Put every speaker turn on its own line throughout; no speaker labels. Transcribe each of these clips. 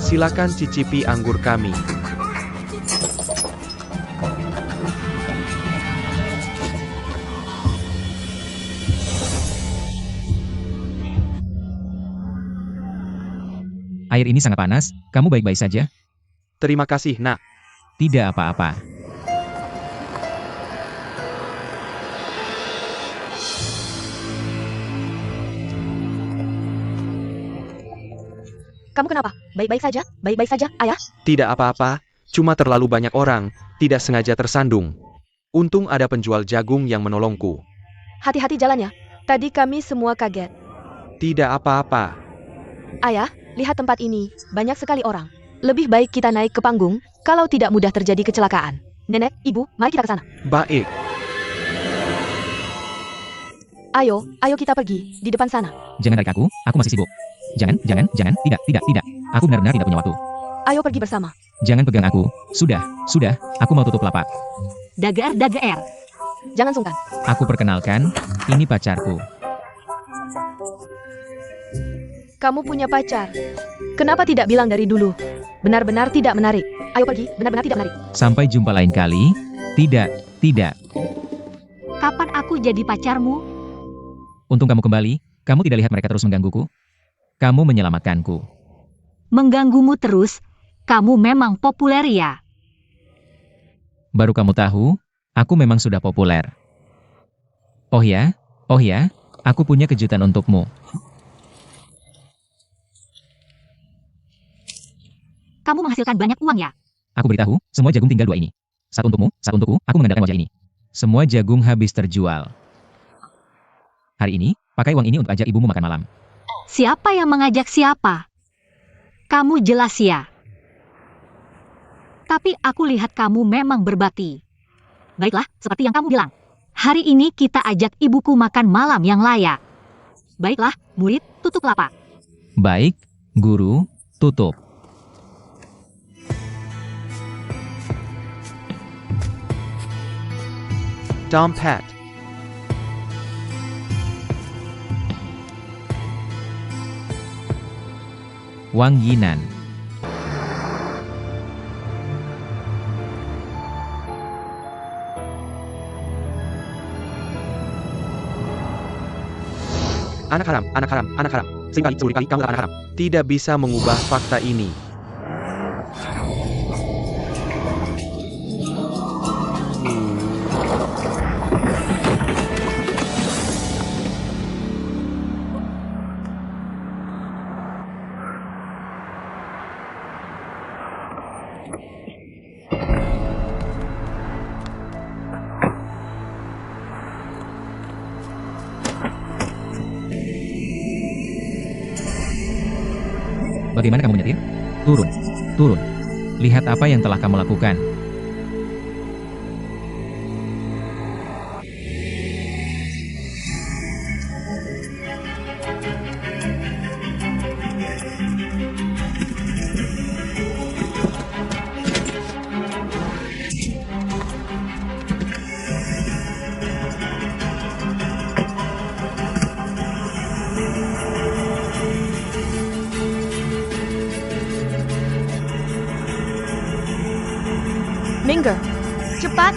Silakan cicipi anggur kami.
Air ini sangat panas, kamu baik-baik saja?
Terima kasih, Nak.
Tidak apa-apa.
Kamu kenapa? Baik-baik saja? Baik-baik saja, Ayah?
Tidak apa-apa, cuma terlalu banyak orang, tidak sengaja tersandung. Untung ada penjual jagung yang menolongku.
Hati-hati jalannya. Tadi kami semua kaget.
Tidak apa-apa.
Ayah, lihat tempat ini. Banyak sekali orang. Lebih baik kita naik ke panggung, kalau tidak mudah terjadi kecelakaan. Nenek, ibu, mari kita ke sana.
Baik.
Ayo kita pergi, di depan sana.
Jangan tarik aku masih sibuk. Jangan, tidak. Aku benar-benar tidak punya waktu.
Ayo pergi bersama.
Jangan pegang aku. Sudah, aku mau tutup lapak.
Dager. Jangan sungkan.
Aku perkenalkan, ini pacarku.
Kamu punya pacar. Kenapa tidak bilang dari dulu? Benar-benar tidak menarik. Ayo pergi, benar-benar tidak menarik.
Sampai jumpa lain kali. Tidak.
Kapan aku jadi pacarmu?
Untung kamu kembali, kamu tidak lihat mereka terus menggangguku? Kamu menyelamatkanku.
Mengganggumu terus? Kamu memang populer ya?
Baru kamu tahu, aku memang sudah populer. Oh ya, aku punya kejutan untukmu.
Kamu menghasilkan banyak uang ya?
Aku beritahu, semua jagung tinggal 2 ini. Satu untukmu, satu untukku, aku mengandalkan wajah ini. Semua jagung habis terjual. Hari ini, pakai uang ini untuk ajak ibumu makan malam.
Siapa yang mengajak siapa? Kamu jelas ya? Tapi aku lihat kamu memang berbakti. Baiklah, seperti yang kamu bilang. Hari ini kita ajak ibuku makan malam yang layak. Baiklah, murid, tutup lapak.
Baik, guru, tutup.
Dompet.
Wang Yinan.
Anak haram. Seringkali, 10 kali kamu anak haram. Tidak bisa mengubah fakta ini.
Bagaimana kamu menyetir? Turun. Lihat apa yang telah kamu lakukan.
Minggir. Cepat.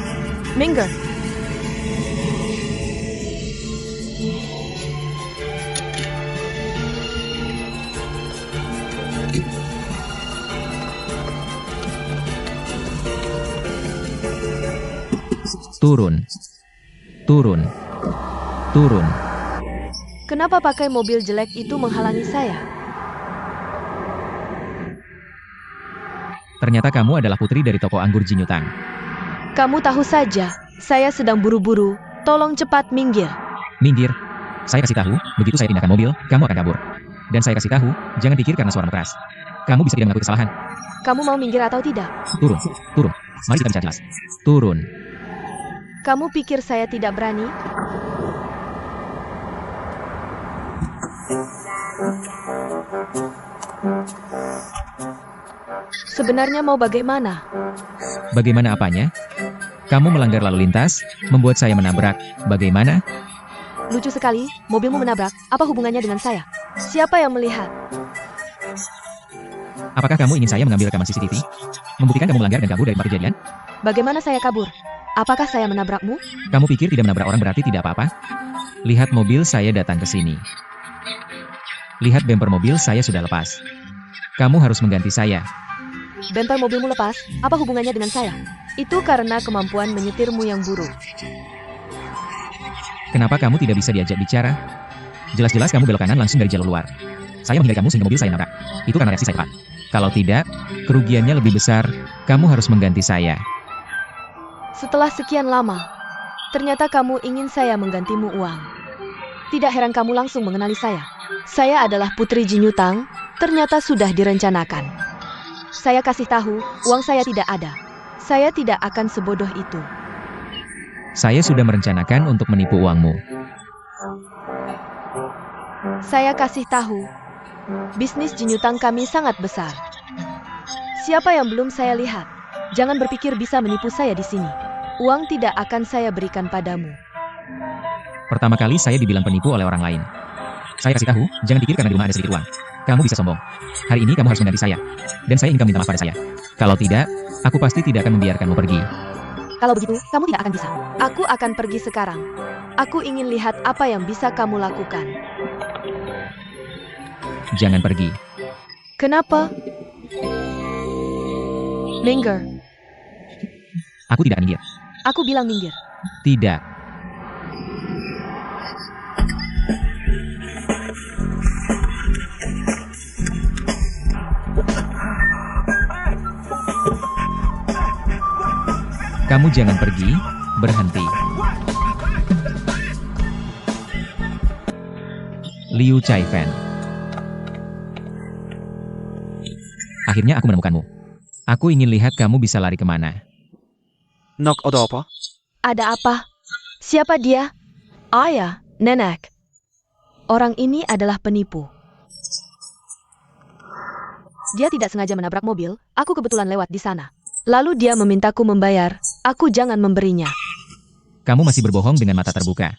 Minggir.
Turun.
Kenapa pakai mobil jelek itu menghalangi saya?
Ternyata kamu adalah putri dari toko anggur Jinyutang.
Kamu tahu saja, saya sedang buru-buru. Tolong cepat minggir.
Minggir. Saya kasih tahu, begitu saya pindahkan mobil, kamu akan kabur. Dan saya kasih tahu, jangan pikir karena suaramu keras. Kamu bisa tidak mengakui kesalahan.
Kamu mau minggir atau tidak?
Turun. Mari kita bicara jelas. Turun.
Kamu pikir saya tidak berani? Sebenarnya mau bagaimana?
Bagaimana apanya? Kamu melanggar lalu lintas, membuat saya menabrak. Bagaimana?
Lucu sekali, mobilmu menabrak. Apa hubungannya dengan saya? Siapa yang melihat?
Apakah kamu ingin saya mengambil rekaman CCTV? Membuktikan kamu melanggar dan kabur dari tempat kejadian?
Bagaimana saya kabur? Apakah saya menabrakmu?
Kamu pikir tidak menabrak orang berarti tidak apa-apa? Lihat mobil saya datang ke sini. Lihat bemper mobil saya sudah lepas. Kamu harus mengganti saya.
Bemper mobilmu lepas, apa hubungannya dengan saya? Itu karena kemampuan menyetirmu yang buruk.
Kenapa kamu tidak bisa diajak bicara? Jelas-jelas kamu belok kanan langsung dari jalur luar. Saya menghindari kamu sehingga mobil saya nabrak. Itu karena reaksi saya cepat. Kalau tidak, kerugiannya lebih besar. Kamu harus mengganti saya.
Setelah sekian lama, ternyata kamu ingin saya menggantimu uang. Tidak heran kamu langsung mengenali saya. Saya adalah Putri Jinyutang, ternyata sudah direncanakan. Saya kasih tahu, uang saya tidak ada. Saya tidak akan sebodoh itu.
Saya sudah merencanakan untuk menipu uangmu.
Saya kasih tahu, bisnis Jinyutang kami sangat besar. Siapa yang belum saya lihat? Jangan berpikir bisa menipu saya di sini. Uang tidak akan saya berikan padamu.
Pertama kali saya dibilang penipu oleh orang lain. Saya kasih tahu, jangan pikir karena di rumah ada sedikit uang. Kamu bisa sombong. Hari ini kamu harus mengganti saya. Dan saya ingin kamu minta maaf pada saya. Kalau tidak, aku pasti tidak akan membiarkanmu pergi.
Kalau begitu, kamu tidak akan bisa. Aku akan pergi sekarang. Aku ingin lihat apa yang bisa kamu lakukan.
Jangan pergi.
Kenapa? Minggir.
Aku tidak akan minggir.
Aku bilang minggir.
Tidak. Kamu jangan pergi, berhenti. Liu Chaifen. Akhirnya aku menemukanmu. Aku ingin lihat kamu bisa lari kemana.
Nok ada apa?
Ada apa? Siapa dia? Ayah, nenek. Orang ini adalah penipu. Dia tidak sengaja menabrak mobil, aku kebetulan lewat di sana. Lalu dia memintaku membayar, aku jangan memberinya.
Kamu masih berbohong dengan mata terbuka.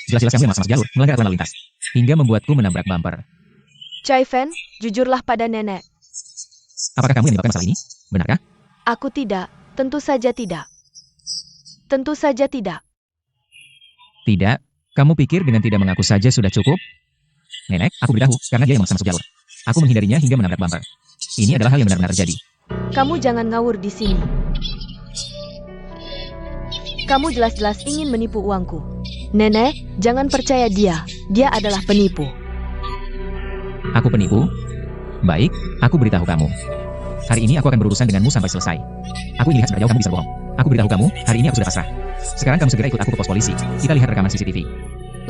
Jelas-jelas kamu yang masuk jalur, melanggar aturan lalu lintas. Hingga membuatku menabrak bumper.
Chaifen, jujurlah pada nenek.
Apakah kamu yang menyebabkan masalah ini? Benarkah?
Aku tidak, tentu saja tidak. Tentu saja tidak.
Tidak. Kamu pikir dengan tidak mengaku saja sudah cukup? Nenek, aku beritahu, karena dia yang memaksa masuk jalur. Aku menghindarinya hingga menabrak bumper. Ini adalah hal yang benar-benar terjadi.
Kamu jangan ngawur di sini. Kamu jelas-jelas ingin menipu uangku. Nenek, jangan percaya dia. Dia adalah penipu.
Aku penipu? Baik, aku beritahu kamu. Hari ini aku akan berurusan denganmu sampai selesai. Aku ingin lihat seberapa jauh kamu bisa bohong. Aku beritahu kamu, hari ini aku sudah pasrah. Sekarang kamu segera ikut aku ke pos polisi. Kita lihat rekaman CCTV.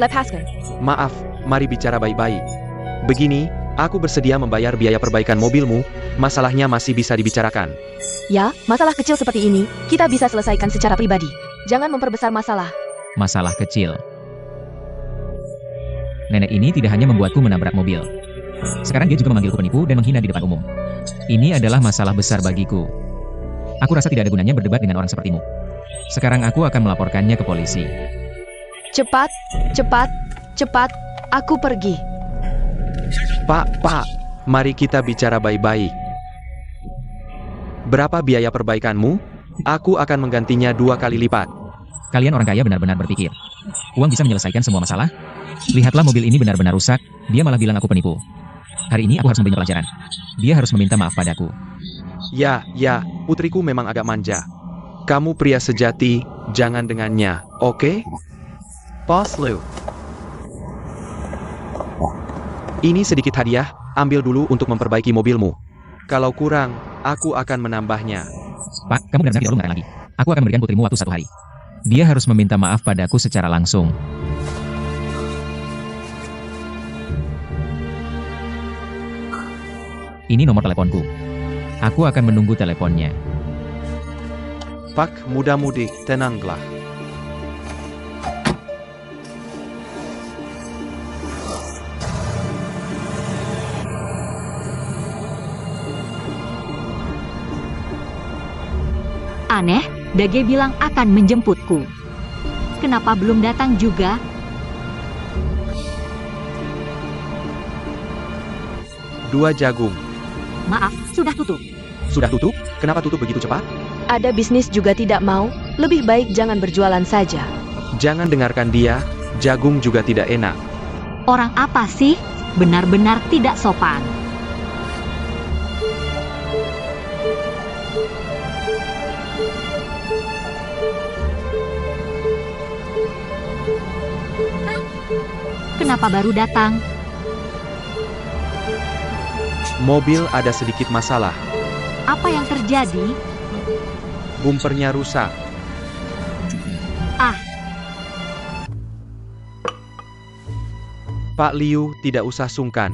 Lepaskan.
Maaf, mari bicara baik-baik. Begini, aku bersedia membayar biaya perbaikan mobilmu, masalahnya masih bisa dibicarakan.
Ya, masalah kecil seperti ini, kita bisa selesaikan secara pribadi. Jangan memperbesar masalah.
Masalah kecil. Nenek ini tidak hanya membuatku menabrak mobil. Sekarang dia juga memanggilku penipu dan menghina di depan umum. Ini adalah masalah besar bagiku. Aku rasa tidak ada gunanya berdebat dengan orang sepertimu. Sekarang aku akan melaporkannya ke polisi.
Cepat, cepat, cepat, aku pergi.
Pak, mari kita bicara baik-baik. Berapa biaya perbaikanmu? Aku akan menggantinya 2 kali lipat.
Kalian orang kaya benar-benar berpikir uang bisa menyelesaikan semua masalah? Lihatlah mobil ini benar-benar rusak, dia malah bilang aku penipu. Hari ini aku harus memberinya pelajaran. Dia harus meminta maaf padaku.
Ya, putriku memang agak manja. Kamu pria sejati, jangan dengannya, oke? Bos Liu. Ini sedikit hadiah, ambil dulu untuk memperbaiki mobilmu. Kalau kurang, aku akan menambahnya.
Pak, kamu benar-benar tidak perlu mengatakan lagi. Aku akan memberikan putrimu waktu 1 hari. Dia harus meminta maaf padaku secara langsung. Ini nomor teleponku. Aku akan menunggu teleponnya.
Pak, muda-mudi, tenanglah.
Aneh, Dage bilang akan menjemputku. Kenapa belum datang juga?
Dua jagung.
Maaf, sudah tutup.
Sudah tutup? Kenapa tutup begitu cepat?
Ada bisnis juga tidak mau, lebih baik jangan berjualan saja.
Jangan dengarkan dia, jagung juga tidak enak.
Orang apa sih? Benar-benar tidak sopan. Kenapa baru datang?
Mobil ada sedikit masalah.
Apa yang terjadi?
Bumpernya rusak.
Ah,
Pak Liu, tidak usah sungkan.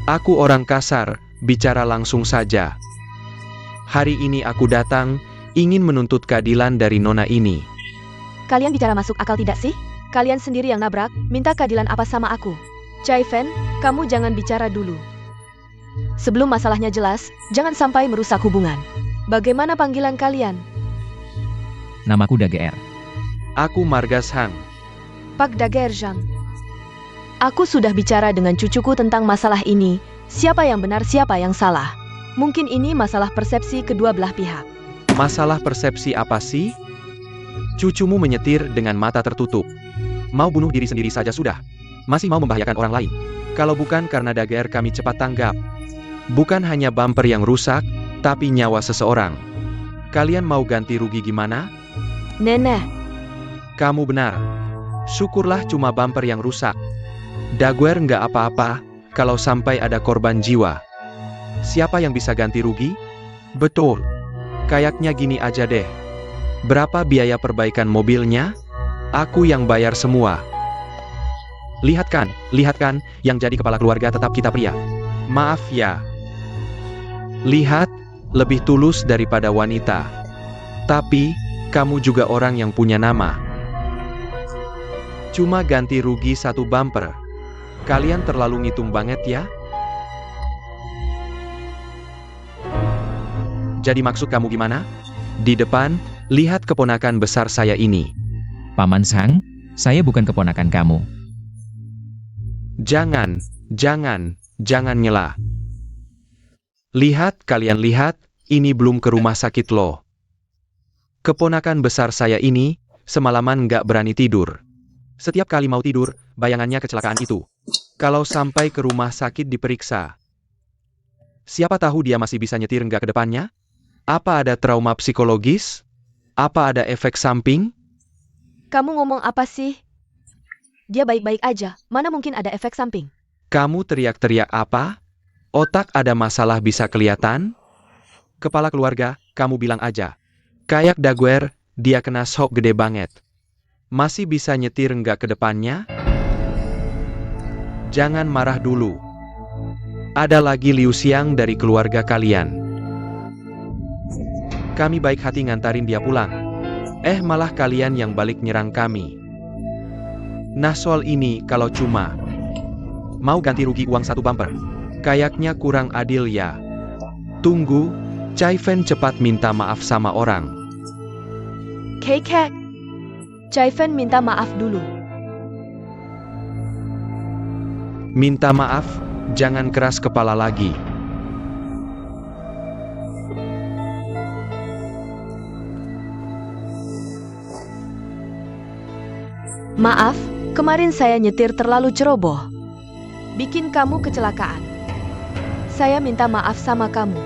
Aku orang kasar, bicara langsung saja. Hari ini aku datang, ingin menuntut keadilan dari nona ini.
Kalian bicara masuk akal tidak sih? Kalian sendiri yang nabrak, minta keadilan apa sama aku? Chai Fen, kamu jangan bicara dulu. Sebelum masalahnya jelas, jangan sampai merusak hubungan. Bagaimana panggilan kalian?
Namaku DGR.
Aku Margas Hang.
Pak Dagerjang. Aku sudah bicara dengan cucuku tentang masalah ini, siapa yang benar siapa yang salah. Mungkin ini masalah persepsi kedua belah pihak.
Masalah persepsi apa sih? Cucumu menyetir dengan mata tertutup. Mau bunuh diri sendiri saja sudah. Masih mau membahayakan orang lain. Kalau bukan karena DGR kami cepat tanggap. Bukan hanya bumper yang rusak, tapi nyawa seseorang. Kalian mau ganti rugi gimana?
Nenek,
Kamu benar. Syukurlah cuma bumper yang rusak. Daguerre nggak apa-apa, kalau sampai ada korban jiwa. Siapa yang bisa ganti rugi? Betul. Kayaknya gini aja deh. Berapa biaya perbaikan mobilnya? Aku yang bayar semua. Lihat kan, yang jadi kepala keluarga tetap kita pria. Maaf ya. Lihat, lebih tulus daripada wanita. Tapi, kamu juga orang yang punya nama. Cuma ganti rugi satu bumper. Kalian terlalu ngitung banget ya? Jadi maksud kamu gimana? Di depan, lihat keponakan besar saya ini.
Paman Sang, saya bukan keponakan kamu.
Jangan nyela. Lihat, kalian lihat, ini belum ke rumah sakit loh. Keponakan besar saya ini, semalaman nggak berani tidur. Setiap kali mau tidur, bayangannya kecelakaan itu. Kalau sampai ke rumah sakit diperiksa. Siapa tahu dia masih bisa nyetir nggak ke depannya? Apa ada trauma psikologis? Apa ada efek samping?
kamu ngomong apa sih? Dia baik-baik aja, mana mungkin ada efek samping?
Kamu teriak-teriak apa? Otak ada masalah bisa kelihatan? Kepala keluarga, kamu bilang aja. Kayak Daguerre, dia kena shock gede banget. Masih bisa nyetir nggak ke depannya? Jangan marah dulu. Ada lagi Liu Xiang dari keluarga kalian. Kami baik hati ngantarin dia pulang. Malah kalian yang balik nyerang kami. Nah soal ini kalau cuma mau ganti rugi uang satu bumper, kayaknya kurang adil ya. Tunggu, Chai Fen cepat minta maaf sama orang.
Kek. Chai Fen minta maaf dulu.
Minta maaf, jangan keras kepala lagi.
Maaf, kemarin saya nyetir terlalu ceroboh. Bikin kamu kecelakaan. Saya minta maaf sama kamu.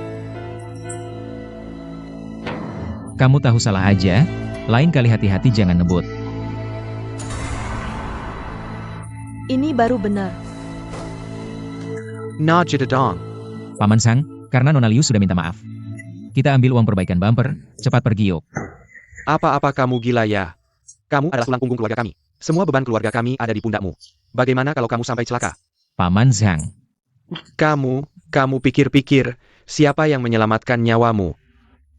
Kamu tahu salah aja, lain kali hati-hati jangan nebut.
Ini baru benar.
Nah jededong.
Paman Sang, karena Nona Liu sudah minta maaf. Kita ambil uang perbaikan bumper, cepat pergi yuk.
Apa-apa kamu gila ya? Kamu adalah tulang punggung keluarga kami. Semua beban keluarga kami ada di pundakmu. Bagaimana kalau kamu sampai celaka?
Paman Sang,
Kamu pikir-pikir, siapa yang menyelamatkan nyawamu?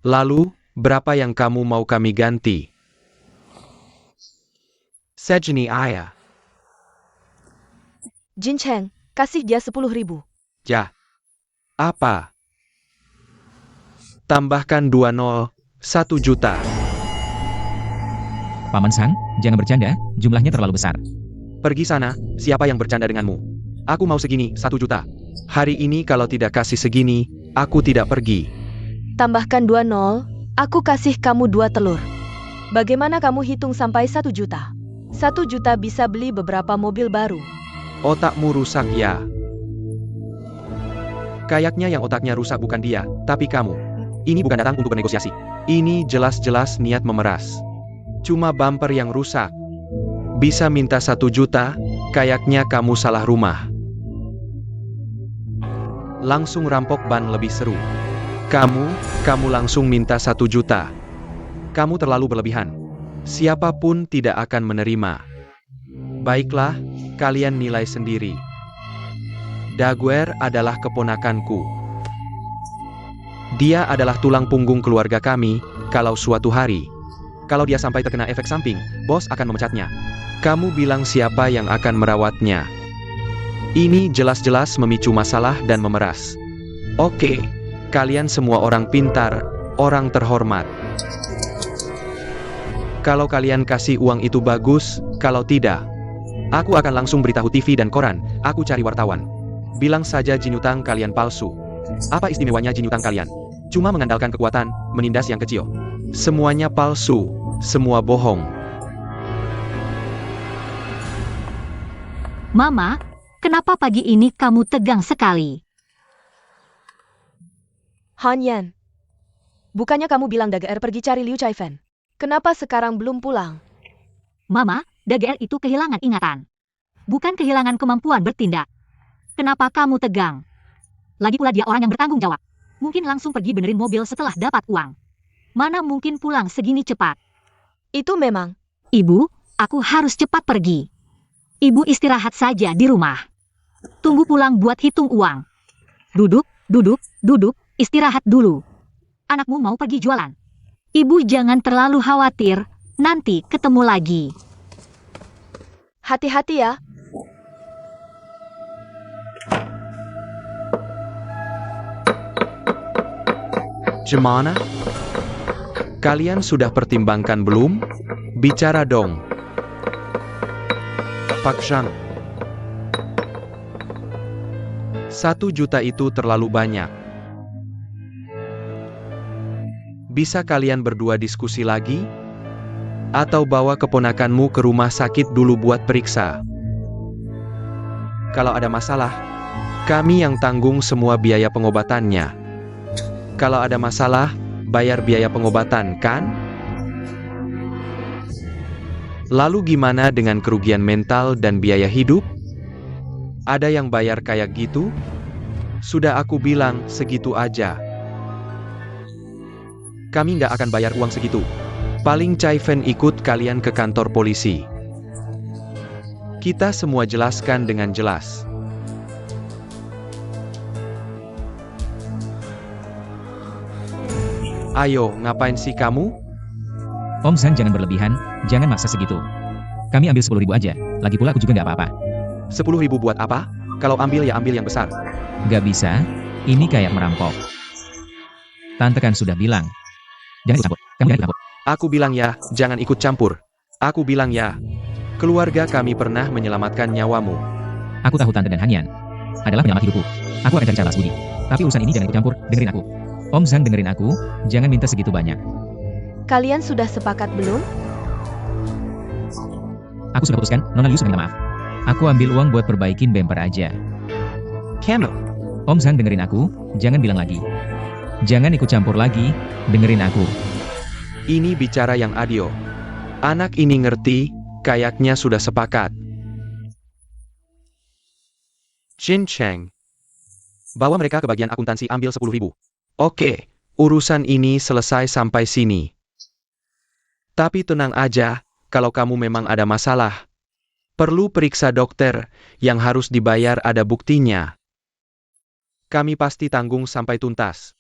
Lalu, berapa yang kamu mau kami ganti? Sejeni ayah.
Jin Cheng, kasih dia 10.000.
Ya. Apa? Tambahkan 2 0, 1 juta.
Paman Sang, jangan bercanda, jumlahnya terlalu besar.
Pergi sana, siapa yang bercanda denganmu? Aku mau segini, 1 juta. Hari ini kalau tidak kasih segini, Aku tidak pergi.
Tambahkan 2 nol, aku kasih kamu 2 telur. Bagaimana kamu hitung sampai 1 juta? 1 juta bisa beli beberapa mobil baru.
Otakmu rusak ya. Kayaknya yang otaknya rusak bukan dia, tapi kamu. Ini bukan datang untuk bernegosiasi. Ini jelas-jelas niat memeras. Cuma bumper yang rusak. Bisa minta 1 juta, kayaknya kamu salah rumah. Langsung rampok ban lebih seru. Kamu langsung minta 1 juta. Kamu terlalu berlebihan. Siapapun tidak akan menerima. Baiklah, kalian nilai sendiri. Daguerre adalah keponakanku. Dia adalah tulang punggung keluarga kami, kalau suatu hari. Kalau dia sampai terkena efek samping, bos akan memecatnya. Kamu bilang siapa yang akan merawatnya? Ini jelas-jelas memicu masalah dan memeras. Oke, kalian semua orang pintar, orang terhormat. Kalau kalian kasih uang itu bagus, kalau tidak, aku akan langsung beritahu TV dan koran, aku cari wartawan. Bilang saja jinyutang kalian palsu. Apa istimewanya jinyutang kalian? Cuma mengandalkan kekuatan, menindas yang kecil. Semuanya palsu, semua bohong.
Mama, kenapa pagi ini kamu tegang sekali?
Han Yan, bukannya kamu bilang Daguerre pergi cari Liu Chaifen? Kenapa sekarang belum pulang?
Mama, Daguerre itu kehilangan ingatan. Bukan kehilangan kemampuan bertindak. Kenapa kamu tegang? Lagi pula dia orang yang bertanggung jawab. Mungkin langsung pergi benerin mobil setelah dapat uang. Mana mungkin pulang segini cepat?
Itu memang.
Ibu, aku harus cepat pergi. Ibu istirahat saja di rumah. Tunggu pulang buat hitung uang. Duduk, istirahat dulu. Anakmu mau pergi jualan. Ibu jangan terlalu khawatir, nanti ketemu lagi.
Hati-hati ya.
Gimana? Kalian sudah pertimbangkan belum? Bicara dong. Pak Zhang. 1 juta itu terlalu banyak. Bisa kalian berdua diskusi lagi? Atau bawa keponakanmu ke rumah sakit dulu buat periksa? Kalau ada masalah, kami yang tanggung semua biaya pengobatannya. Kalau ada masalah, bayar biaya pengobatan, kan? Lalu gimana dengan kerugian mental dan biaya hidup? Ada yang bayar kayak gitu? Sudah aku bilang, segitu aja. Kami nggak akan bayar uang segitu. Paling Chaifen ikut kalian ke kantor polisi. Kita semua jelaskan dengan jelas. Ayo, ngapain sih kamu?
Om Zhang jangan berlebihan, jangan maksa segitu. Kami ambil 10.000 aja, lagi pula aku juga nggak apa-apa.
10.000 buat apa? Kalau ambil ya ambil yang besar.
Nggak bisa, ini kayak merampok. Tante kan sudah bilang. Jangan ikut campur, kamu jangan ikut campur.
Aku bilang ya, jangan ikut campur. Aku bilang ya. Keluarga kami pernah menyelamatkan nyawamu.
Aku tahu Tante dan Hanyan adalah penyelamat hidupku. Aku akan cari cara balas budi. Tapi urusan ini jangan ikut campur, dengerin aku. Om Zhang dengerin aku, jangan minta segitu banyak.
Kalian sudah sepakat belum?
Aku sudah putuskan, Nona Liu sudah minta maaf. Aku ambil uang buat perbaikin bumper aja.
Kamu.
Om Zhang dengerin aku, jangan bilang lagi. Jangan ikut campur lagi, dengerin aku.
Ini bicara yang adil. Anak ini ngerti, kayaknya sudah sepakat. Jin Cheng. Bawa mereka ke bagian akuntansi ambil 10.000. Oke, urusan ini selesai sampai sini. Tapi tenang aja, kalau kamu memang ada masalah. Perlu periksa dokter, yang harus dibayar ada buktinya. Kami pasti tanggung sampai tuntas.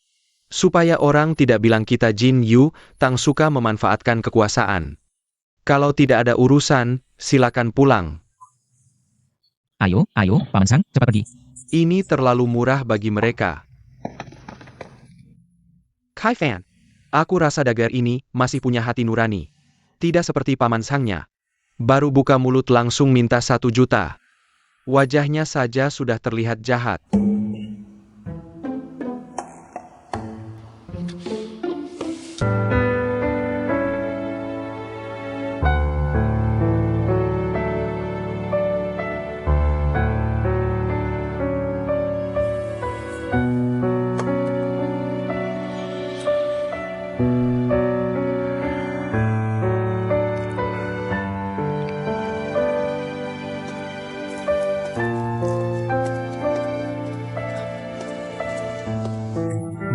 Supaya orang tidak bilang kita Jin Yu, Tang suka memanfaatkan kekuasaan. Kalau tidak ada urusan, silakan pulang.
Ayo, Paman Zhang, cepat pergi.
Ini terlalu murah bagi mereka. Kai Fan, aku rasa Daguerre ini masih punya hati nurani. Tidak seperti Paman Zhangnya. Baru buka mulut langsung minta 1 juta. Wajahnya saja sudah terlihat jahat.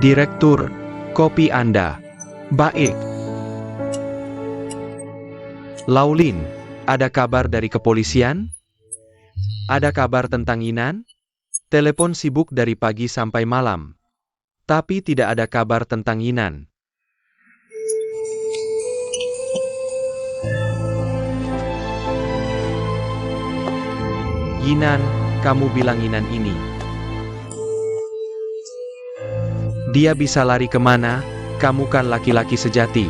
Direktur, kopi Anda. Baik. Laulin, ada kabar dari kepolisian? Ada kabar tentang Yinan? Telepon sibuk dari pagi sampai malam. Tapi tidak ada kabar tentang Yinan. Yinan, kamu bilang Yinan ini. Dia bisa lari kemana? Kamu kan laki-laki sejati.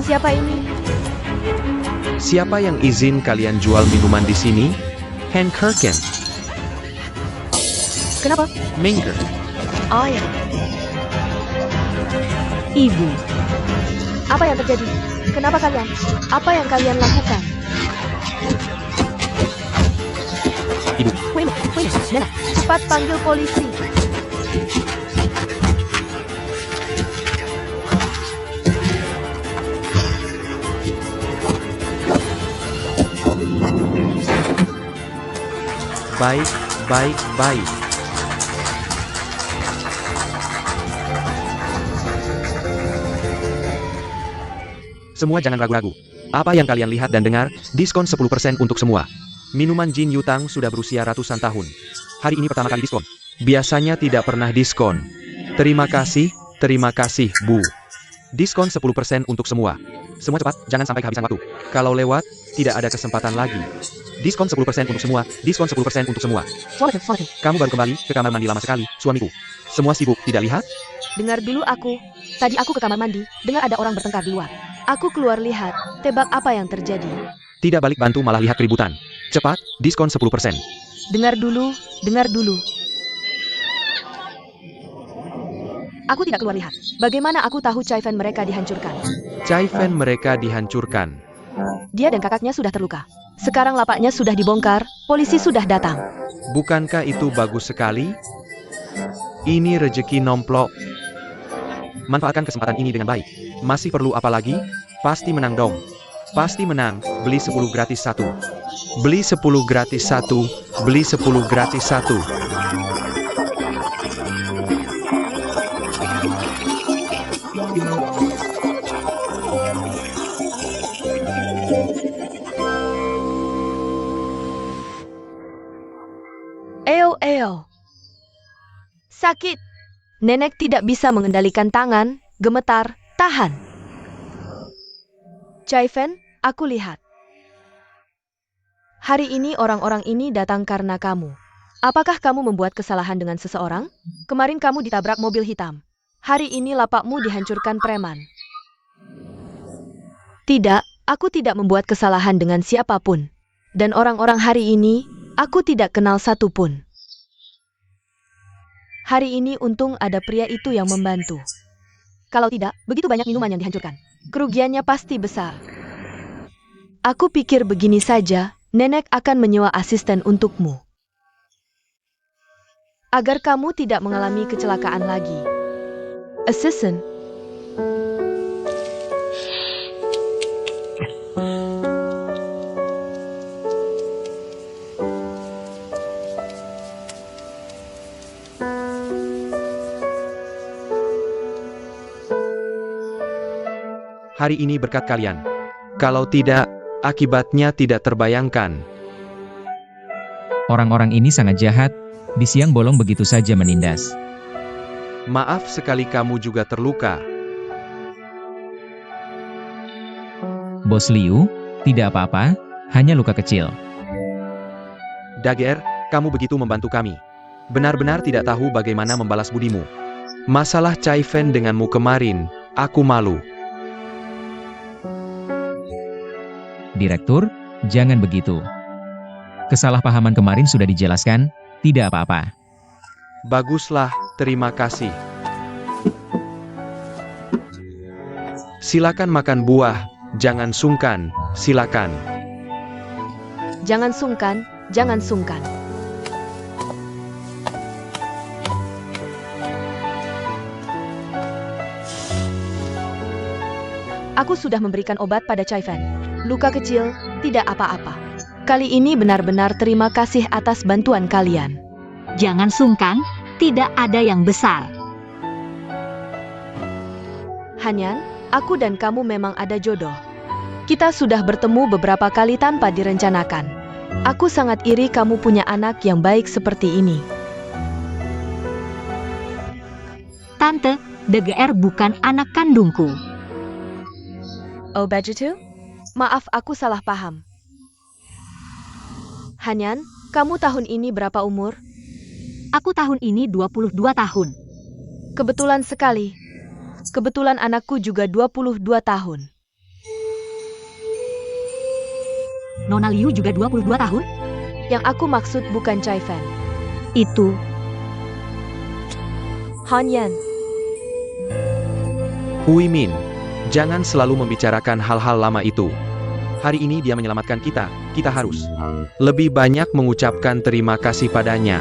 Siapa ini?
Siapa yang izin kalian jual minuman di sini? Hank Kirken.
Kenapa?
Minger.
Oh ya.
Ibu,
Apa yang terjadi? Kenapa kalian? Apa yang kalian lakukan?
Ibu.
Wait, Nena. Cepat panggil polisi.
Baik, baik, baik. Semua jangan ragu-ragu. Apa yang kalian lihat dan dengar, diskon 10% untuk semua. Minuman Jin Yutang sudah berusia ratusan tahun. Hari ini pertama kali diskon. Biasanya tidak pernah diskon. Terima kasih, Bu. Diskon 10% untuk semua. Semua cepat, jangan sampai kehabisan waktu. Kalau lewat, tidak ada kesempatan lagi. Diskon 10% untuk semua, diskon 10% untuk semua.
Walter.
Kamu baru kembali ke kamar mandi lama sekali, suamiku. Semua sibuk, tidak lihat?
Dengar dulu aku. Tadi aku ke kamar mandi, dengar ada orang bertengkar di luar. Aku keluar lihat, tebak apa yang terjadi.
Tidak balik bantu malah lihat keributan. Cepat, diskon 10%.
Dengar dulu. Aku tidak keluar lihat. Bagaimana aku tahu Chai-Fan mereka dihancurkan?
Chai-Fan mereka dihancurkan.
Dia dan kakaknya sudah terluka. Sekarang lapaknya sudah dibongkar, polisi sudah datang.
Bukankah itu bagus sekali? Ini rejeki nomplok. Manfaatkan kesempatan ini dengan baik. Masih perlu apa lagi? Pasti menang dong. Pasti menang, beli 10 gratis 1. Beli 10 gratis 1, beli 10 gratis 1.
Eo. Sakit. Nenek tidak bisa mengendalikan tangan, gemetar, tahan. Chai-Fan, aku lihat. Hari ini orang-orang ini datang karena kamu. Apakah kamu membuat kesalahan dengan seseorang? Kemarin kamu ditabrak mobil hitam. Hari ini lapakmu dihancurkan preman. Tidak, aku tidak membuat kesalahan dengan siapapun. Dan orang-orang hari ini, aku tidak kenal satupun. Hari ini untung ada pria itu yang membantu. Kalau tidak, begitu banyak minuman yang dihancurkan. Kerugiannya pasti besar. Aku pikir begini saja, nenek akan menyewa asisten untukmu. Agar kamu tidak mengalami kecelakaan lagi. Assistant.
Hari ini berkat kalian. Kalau tidak, akibatnya tidak terbayangkan.
Orang-orang ini sangat jahat, di siang bolong begitu saja menindas.
Maaf sekali kamu juga terluka.
Bos Liu, tidak apa-apa, hanya luka kecil.
Daguerre, kamu begitu membantu kami. Benar-benar tidak tahu bagaimana membalas budimu. Masalah Chai-Fan denganmu kemarin, aku malu.
Direktur, jangan begitu. Kesalahpahaman kemarin sudah dijelaskan, tidak apa-apa.
Baguslah, terima kasih. Silakan makan buah, jangan sungkan, silakan.
Jangan sungkan. Aku sudah memberikan obat pada Chai-Fan. Luka kecil, tidak apa-apa. Kali ini benar-benar terima kasih atas bantuan kalian.
Jangan sungkan, tidak ada yang besar.
Hanyan, aku dan kamu memang ada jodoh. Kita sudah bertemu beberapa kali tanpa direncanakan. Aku sangat iri kamu punya anak yang baik seperti ini.
Tante, DGR bukan anak kandungku.
Oh begitu? Maaf, aku salah paham. Hanyan, kamu tahun ini berapa umur?
Aku tahun ini 22 tahun.
Kebetulan sekali. Kebetulan anakku juga 22 tahun.
Nona Liu juga 22 tahun?
Yang aku maksud bukan Chai Fan.
Itu.
Hanyan,
Hui Min, jangan selalu membicarakan hal-hal lama itu. Hari ini dia menyelamatkan kita, kita harus lebih banyak mengucapkan terima kasih padanya.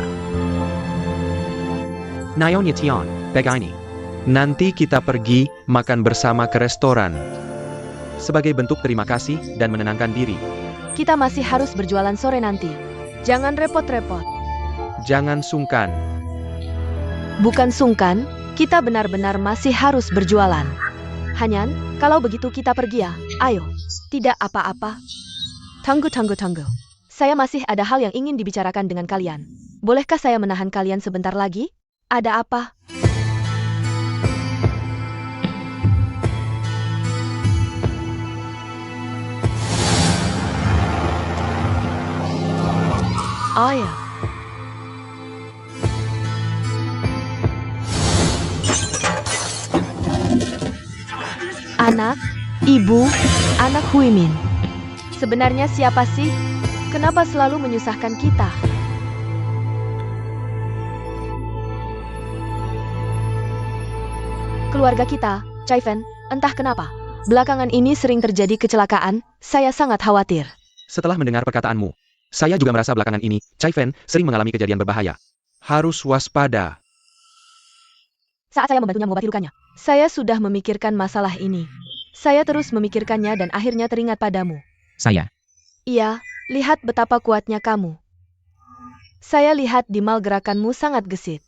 Nayon Yitian, Pegaini. Nanti kita pergi makan bersama ke restoran. Sebagai bentuk terima kasih dan menenangkan diri.
kita masih harus berjualan sore nanti. Jangan repot-repot.
Jangan sungkan.
Bukan sungkan, kita benar-benar masih harus berjualan. Hanyan, kalau begitu kita pergi ya. Ayo. Tidak apa-apa. Tunggu. Saya masih ada hal yang ingin dibicarakan dengan kalian. Bolehkah saya menahan kalian sebentar lagi? Ada apa? Oh ya. Anak, ibu, anak Huimin. Sebenarnya siapa sih? Kenapa selalu menyusahkan kita? Keluarga kita, Chai Fan, entah kenapa. Belakangan ini sering terjadi kecelakaan, saya sangat khawatir.
Setelah mendengar perkataanmu, saya juga merasa belakangan ini, Chai Fan sering mengalami kejadian berbahaya. Harus waspada.
Saat saya membantunya mengobati lukanya, saya sudah memikirkan masalah ini. Saya terus memikirkannya dan akhirnya teringat padamu.
Saya.
Iya, lihat betapa kuatnya kamu. Saya lihat di mal gerakanmu sangat gesit.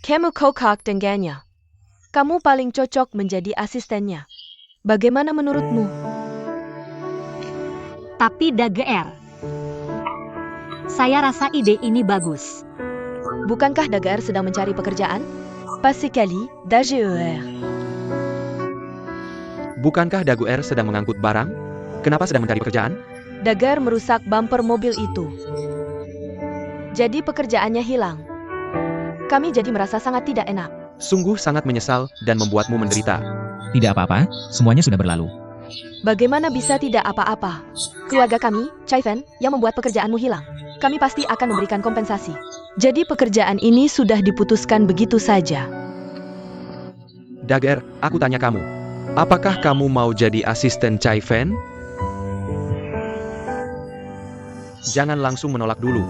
Kamu kokak dengannya. Kamu paling cocok menjadi asistennya. Bagaimana menurutmu?
Tapi DGR. Saya rasa ide ini bagus.
Bukankah DGR sedang mencari pekerjaan? Pasikali, DGR.
Bukankah Daguerre sedang mengangkut barang? Kenapa sedang mencari pekerjaan?
DGR merusak bumper mobil itu. Jadi pekerjaannya hilang. Kami jadi merasa sangat tidak enak.
Sungguh sangat menyesal dan membuatmu menderita.
Tidak apa-apa, semuanya sudah berlalu.
Bagaimana bisa tidak apa-apa? Keluarga kami, Chai Fan, yang membuat pekerjaanmu hilang. Kami pasti akan memberikan kompensasi. Jadi pekerjaan ini sudah diputuskan begitu saja.
Daguerre, aku tanya kamu. Apakah kamu mau jadi asisten Chai Fan? Jangan langsung menolak dulu.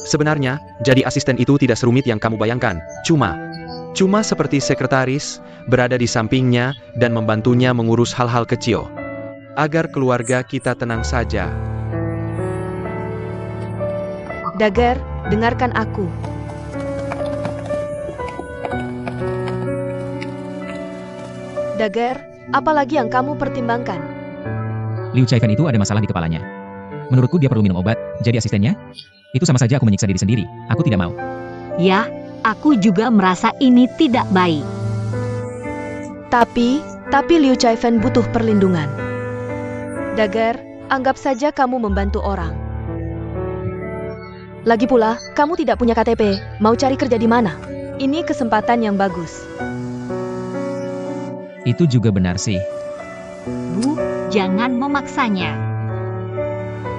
Sebenarnya, jadi asisten itu tidak serumit yang kamu bayangkan. Cuma seperti sekretaris, berada di sampingnya, dan membantunya mengurus hal-hal kecil. Agar keluarga kita tenang saja.
Daguerre, dengarkan aku. Daguerre, apalagi yang kamu pertimbangkan?
Liu Chaifan itu ada masalah di kepalanya. Menurutku dia perlu minum obat, jadi asistennya? Itu sama saja aku menyiksa diri sendiri. Aku tidak mau.
Ya, aku juga merasa ini tidak baik.
Tapi Liu Chai Fan butuh perlindungan. Daguerre, anggap saja kamu membantu orang. Lagi pula, kamu tidak punya KTP, mau cari kerja di mana? Ini kesempatan yang bagus.
Itu juga benar sih.
Bu, jangan memaksanya.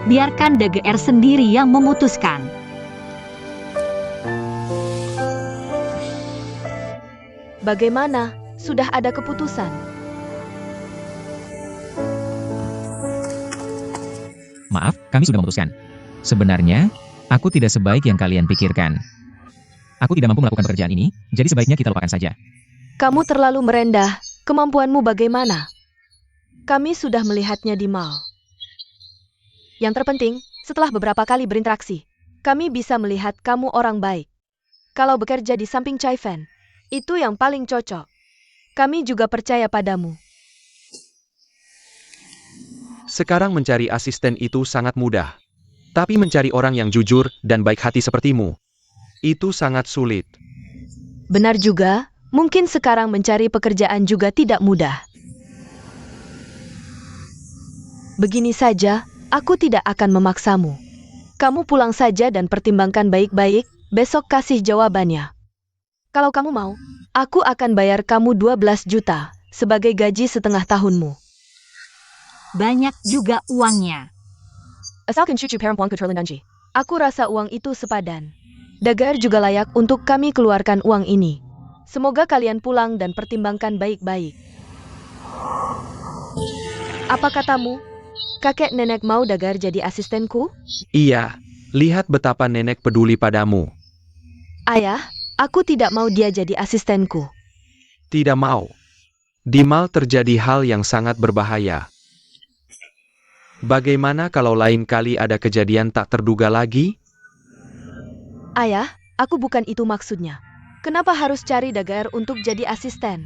Biarkan DGR sendiri yang memutuskan.
Bagaimana? Sudah ada keputusan?
Maaf, kami sudah memutuskan. Sebenarnya, aku tidak sebaik yang kalian pikirkan. Aku tidak mampu melakukan pekerjaan ini, jadi sebaiknya kita lupakan saja.
Kamu terlalu merendah. Kemampuanmu bagaimana? Kami sudah melihatnya di mal. Yang terpenting, setelah beberapa kali berinteraksi, kami bisa melihat kamu orang baik. Kalau bekerja di samping Chai Fan, itu yang paling cocok. Kami juga percaya padamu.
Sekarang mencari asisten itu sangat mudah. Tapi mencari orang yang jujur dan baik hati sepertimu, itu sangat sulit.
Benar juga, mungkin sekarang mencari pekerjaan juga tidak mudah. Begini saja, aku tidak akan memaksamu. Kamu pulang saja dan pertimbangkan baik-baik, besok kasih jawabannya. Kalau kamu mau, aku akan bayar kamu 12 juta sebagai gaji setengah tahunmu.
Banyak juga uangnya.
Asalkan cucu perempuanku terlindungi. Aku rasa uang itu sepadan. Dagar juga layak untuk kami keluarkan uang ini. Semoga kalian pulang dan pertimbangkan baik-baik. Apa katamu? Kakek nenek mau Dagar jadi asistenku?
Iya, lihat betapa nenek peduli padamu.
Ayah, aku tidak mau dia jadi asistenku.
Tidak mau. Di mal terjadi hal yang sangat berbahaya. Bagaimana kalau lain kali ada kejadian tak terduga lagi?
Ayah, aku bukan itu maksudnya. Kenapa harus cari Dagar untuk jadi asisten?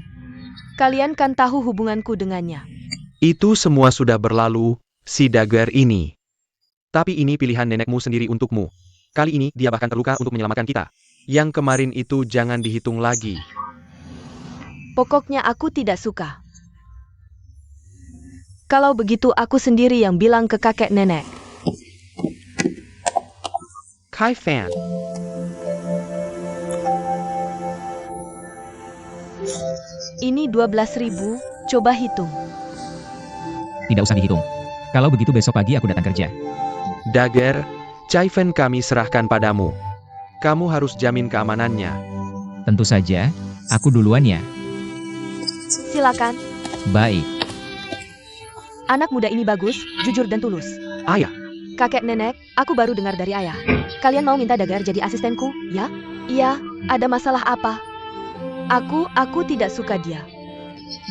Kalian kan tahu hubunganku dengannya.
Itu semua sudah berlalu, si Dagar ini. Tapi ini pilihan nenekmu sendiri untukmu. Kali ini dia bahkan terluka untuk menyelamatkan kita. Yang kemarin itu jangan dihitung lagi.
Pokoknya aku tidak suka. Kalau begitu aku sendiri yang bilang ke kakek nenek.
Kai Fan.
Ini 12.000, coba hitung.
Tidak usah dihitung. Kalau begitu besok pagi aku datang kerja.
Dagar, Chai Fan kami serahkan padamu. Kamu harus jamin keamanannya.
Tentu saja, aku duluan ya.
Silakan.
Baik.
Anak muda ini bagus, jujur dan tulus.
Ayah,
Kakek nenek, aku baru dengar dari ayah. Kalian mau minta Dagar jadi asistenku, ya? Iya, ada masalah apa? Aku tidak suka dia.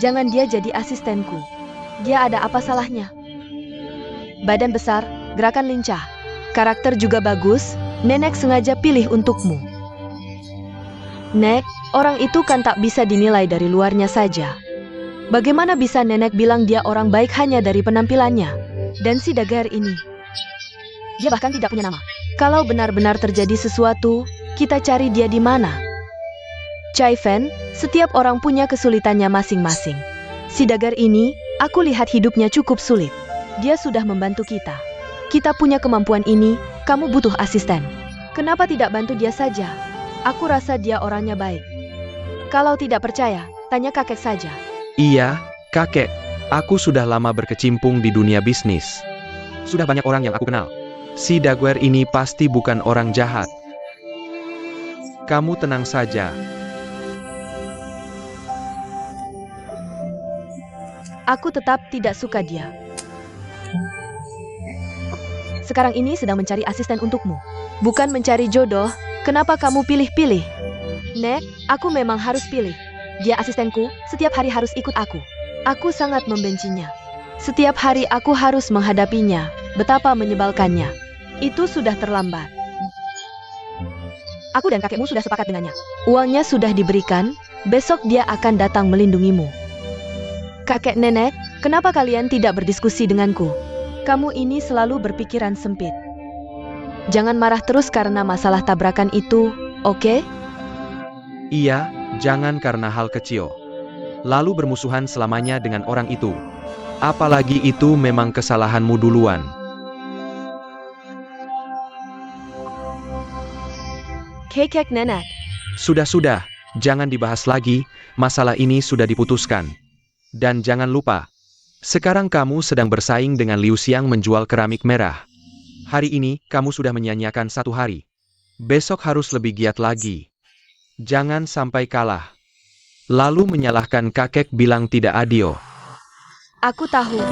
Jangan dia jadi asistenku. Dia ada apa salahnya? Badan besar, gerakan lincah. Karakter juga bagus, nenek sengaja pilih untukmu. Nek, orang itu kan tak bisa dinilai dari luarnya saja. Bagaimana bisa nenek bilang dia orang baik hanya dari penampilannya? Dan si Dagar ini, dia bahkan tidak punya nama. Kalau benar-benar terjadi sesuatu, kita cari dia di mana? Chai Fan, setiap orang punya kesulitannya masing-masing. Si Dagar ini, aku lihat hidupnya cukup sulit. Dia sudah membantu kita. Kita punya kemampuan ini, kamu butuh asisten. Kenapa tidak bantu dia saja? Aku rasa dia orangnya baik. Kalau tidak percaya, tanya kakek saja.
iya, kakek. Aku sudah lama berkecimpung di dunia bisnis. Sudah banyak orang yang aku kenal. Si Dagar ini pasti bukan orang jahat. Kamu tenang saja.
Aku tetap tidak suka dia. Sekarang ini sedang mencari asisten untukmu. Bukan mencari jodoh, kenapa kamu pilih-pilih? Nek, aku memang harus pilih. Dia asistenku, setiap hari harus ikut aku. Aku sangat membencinya. Setiap hari aku harus menghadapinya, betapa menyebalkannya. Itu sudah terlambat. Aku dan kakekmu sudah sepakat dengannya. Uangnya sudah diberikan, besok dia akan datang melindungimu. Kakek nenek, kenapa kalian tidak berdiskusi denganku? Kamu ini selalu berpikiran sempit. Jangan marah terus karena masalah tabrakan itu, oke?
Iya, jangan karena hal kecil. Lalu bermusuhan selamanya dengan orang itu. Apalagi itu memang kesalahanmu duluan.
Kakek nenek,
Sudah, jangan dibahas lagi, masalah ini sudah diputuskan. Dan jangan lupa, sekarang kamu sedang bersaing dengan Liu Xiang menjual keramik merah. Hari ini, kamu sudah menyia-nyiakan 1 hari. Besok harus lebih giat lagi. Jangan sampai kalah. Lalu menyalahkan kakek bilang tidak adil.
aku tahu.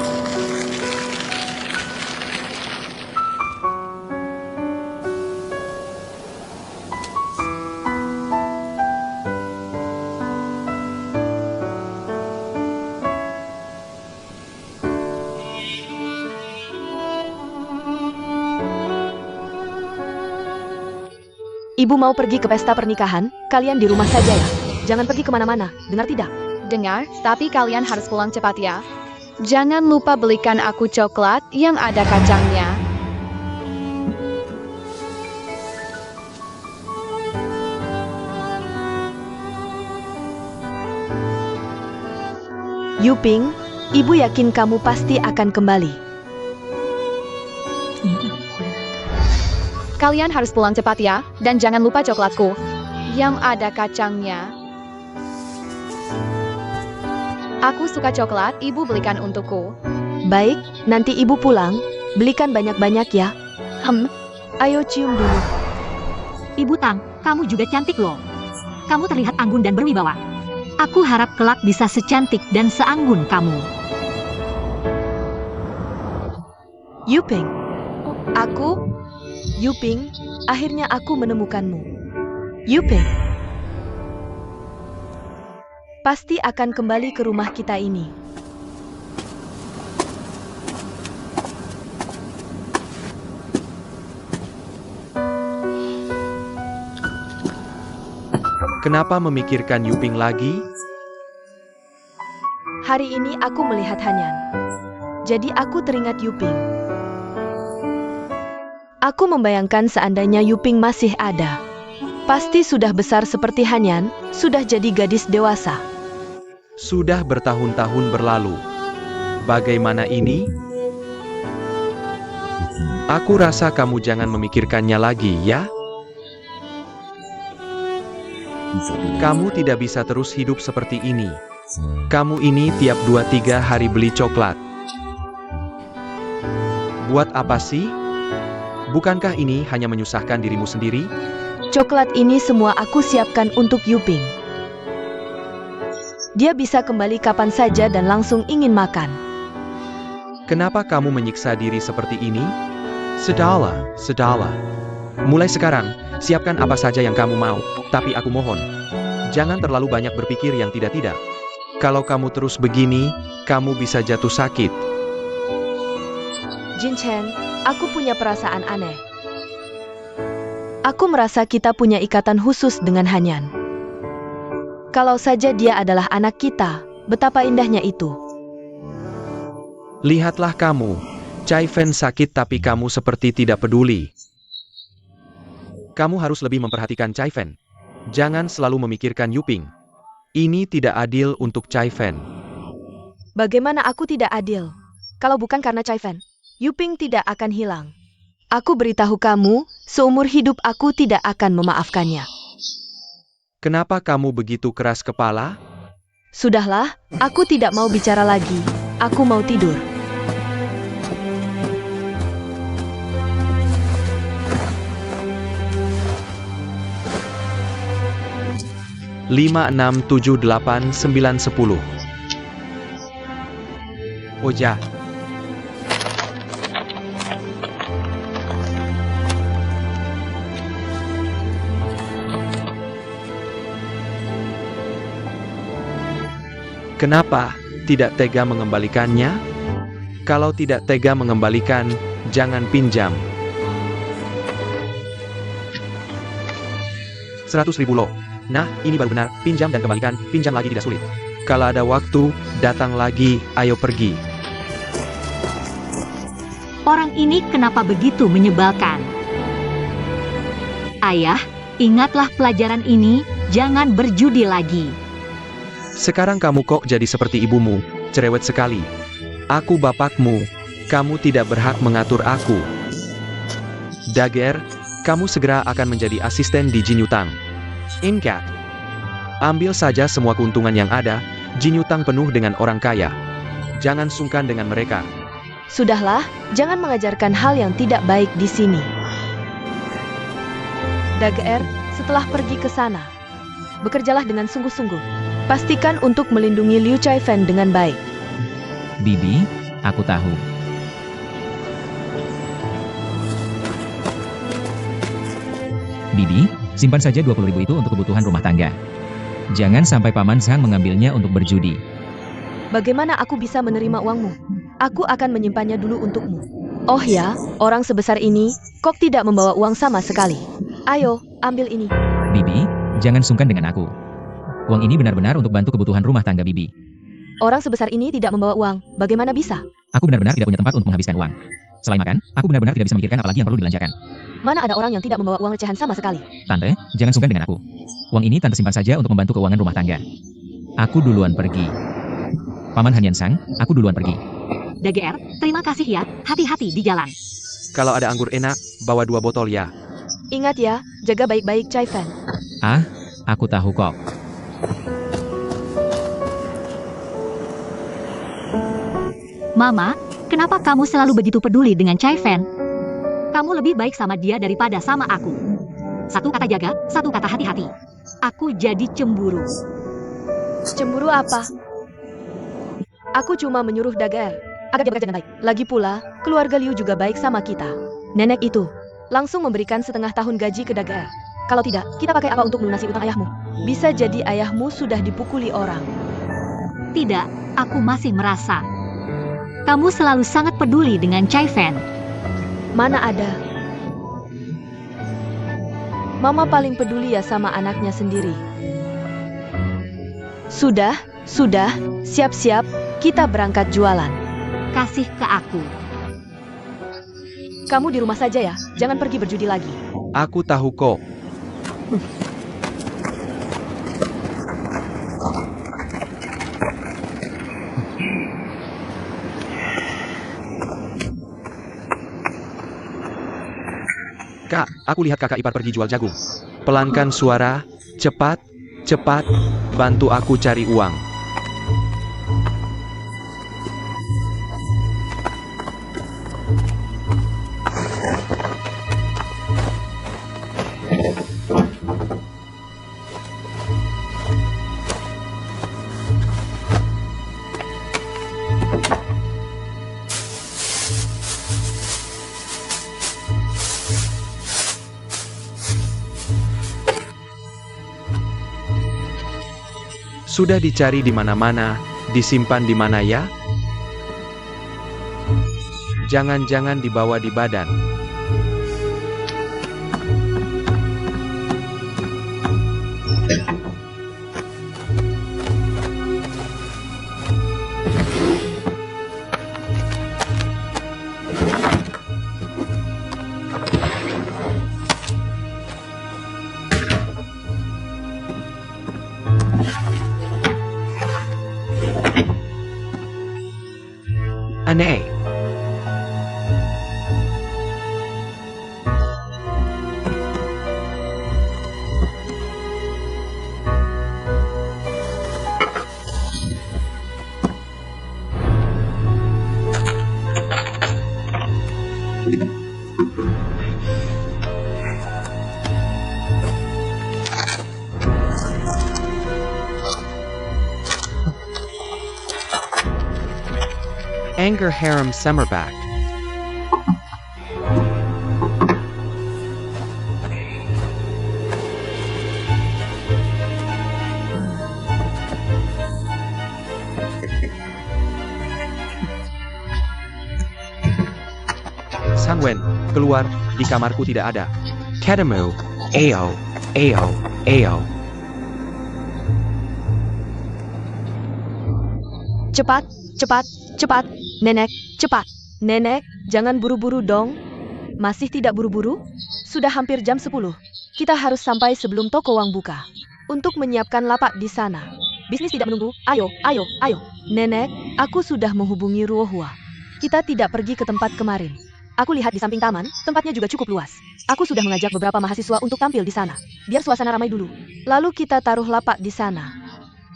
Ibu mau pergi ke pesta pernikahan, kalian di rumah saja ya. Jangan pergi kemana-mana, dengar tidak?
Dengar, tapi kalian harus pulang cepat ya. Jangan lupa belikan aku coklat yang ada kacangnya.
Yuping, ibu yakin kamu pasti akan kembali.
Kalian harus pulang cepat ya, dan jangan lupa coklatku yang ada kacangnya. Aku suka coklat, ibu belikan untukku.
Baik, nanti ibu pulang, belikan banyak-banyak ya. Ayo cium dulu.
Ibu Tang, kamu juga cantik loh. Kamu terlihat anggun dan berwibawa. Aku harap kelak bisa secantik dan seanggun kamu.
Yuping. Yuping, akhirnya aku menemukanmu. Yuping. Pasti akan kembali ke rumah kita ini.
Kenapa memikirkan Yuping lagi?
Hari ini aku melihat Hanyan. Jadi aku teringat Yuping. Aku membayangkan seandainya Yuping masih ada. Pasti sudah besar seperti Hanyan, sudah jadi gadis dewasa.
Sudah bertahun-tahun berlalu. Bagaimana ini? Aku rasa kamu jangan memikirkannya lagi, ya? Kamu tidak bisa terus hidup seperti ini. Kamu ini tiap 2-3 hari beli coklat. Buat apa sih? Bukankah ini hanya menyusahkan dirimu sendiri?
Coklat ini semua aku siapkan untuk Yuping. Dia bisa kembali kapan saja dan langsung ingin makan.
Kenapa kamu menyiksa diri seperti ini? Sudahlah. Mulai sekarang, siapkan apa saja yang kamu mau, tapi aku mohon, jangan terlalu banyak berpikir yang tidak-tidak. Kalau kamu terus begini, kamu bisa jatuh sakit.
Jin Chen, aku punya perasaan aneh. Aku merasa kita punya ikatan khusus dengan Hanyan. Kalau saja dia adalah anak kita, betapa indahnya itu.
Lihatlah kamu, Chai Fen sakit tapi kamu seperti tidak peduli. Kamu harus lebih memperhatikan Chai Fen. Jangan selalu memikirkan Yuping. Ini tidak adil untuk Chai Fen.
Bagaimana aku tidak adil? Kalau bukan karena Chai Fen, Yuping tidak akan hilang. Aku beritahu kamu, seumur hidup aku tidak akan memaafkannya.
Kenapa kamu begitu keras kepala?
Sudahlah, aku tidak mau bicara lagi. Aku mau tidur.
Lima, 6, 7, 8, 9, 10. Oja. Kenapa tidak tega mengembalikannya? Kalau tidak tega mengembalikan, jangan pinjam. 100.000 lo. Nah, ini baru benar, pinjam dan kembalikan, pinjam lagi tidak sulit. Kalau ada waktu, datang lagi, ayo pergi.
Orang ini kenapa begitu menyebalkan? Ayah, ingatlah pelajaran ini, jangan berjudi lagi.
Sekarang kamu kok jadi seperti ibumu, cerewet sekali. Aku bapakmu, kamu tidak berhak mengatur aku. Dager, kamu segera akan menjadi asisten di Jin Yutang. Ingat, ambil saja semua keuntungan yang ada, Jin Yutang penuh dengan orang kaya. Jangan sungkan dengan mereka.
Sudahlah, jangan mengajarkan hal yang tidak baik di sini. Dager, setelah pergi ke sana, bekerjalah dengan sungguh-sungguh. Pastikan untuk melindungi Liu Chai Fen dengan baik.
Bibi, aku tahu. Bibi, simpan saja 20.000 itu untuk kebutuhan rumah tangga. Jangan sampai Paman Sang mengambilnya untuk berjudi.
Bagaimana aku bisa menerima uangmu? Aku akan menyimpannya dulu untukmu. Oh ya, orang sebesar ini, kok tidak membawa uang sama sekali? Ayo, ambil ini.
Bibi, jangan sungkan dengan aku. Uang ini benar-benar untuk bantu kebutuhan rumah tangga Bibi.
Orang sebesar ini tidak membawa uang. Bagaimana bisa?
Aku benar-benar tidak punya tempat untuk menghabiskan uang. Selain makan, aku benar-benar tidak bisa memikirkan apalagi yang perlu dibelanjakan.
Mana ada orang yang tidak membawa uang recehan sama sekali?
Tante, jangan sungkan dengan aku. Uang ini Tante simpan saja untuk membantu keuangan rumah tangga. Aku duluan pergi. Paman Hanyan Sang, aku duluan pergi.
DGR, terima kasih ya. Hati-hati di jalan.
Kalau ada anggur enak, bawa 2 botol ya.
Ingat ya, jaga baik-baik Chai Fan.
Ah, aku tahu kok.
Mama, kenapa kamu selalu begitu peduli dengan Chai Fan? Kamu lebih baik sama dia daripada sama aku. Satu kata jaga, satu kata hati-hati. Aku jadi cemburu.
Cemburu apa? Aku cuma menyuruh Dagar agar dia bekerja dengan baik. Lagi pula, keluarga Liu juga baik sama kita. Nenek itu langsung memberikan setengah tahun gaji ke Dagar. Kalau tidak, kita pakai apa untuk melunasi utang ayahmu? Bisa jadi ayahmu sudah dipukuli orang.
Tidak, aku masih merasa. Kamu selalu sangat peduli dengan Chai Fan.
Mana ada? Mama paling peduli ya sama anaknya sendiri. Sudah, siap-siap, kita berangkat jualan.
Kasih ke aku.
Kamu di rumah saja ya, jangan pergi berjudi lagi.
Aku tahu kok. Kak, aku lihat kakak ipar pergi jual jagung. Pelankan suara, cepat, bantu aku cari uang. Sudah dicari di mana-mana, disimpan di mana ya? Jangan-jangan dibawa di badan. Aneh. Anger Harem Summerback. Sangwen, keluar, di kamarku tidak ada. Ketemu, Ao.
Cepat. Nenek, cepat. Nenek, jangan buru-buru dong. Masih tidak buru-buru? Sudah hampir jam 10. Kita harus sampai sebelum toko Wang buka. Untuk menyiapkan lapak di sana. Bisnis tidak menunggu. Ayo. Nenek, aku sudah menghubungi Ruohua. Kita tidak pergi ke tempat kemarin. Aku lihat di samping taman, tempatnya juga cukup luas. Aku sudah mengajak beberapa mahasiswa untuk tampil di sana. Biar suasana ramai dulu. Lalu kita taruh lapak di sana.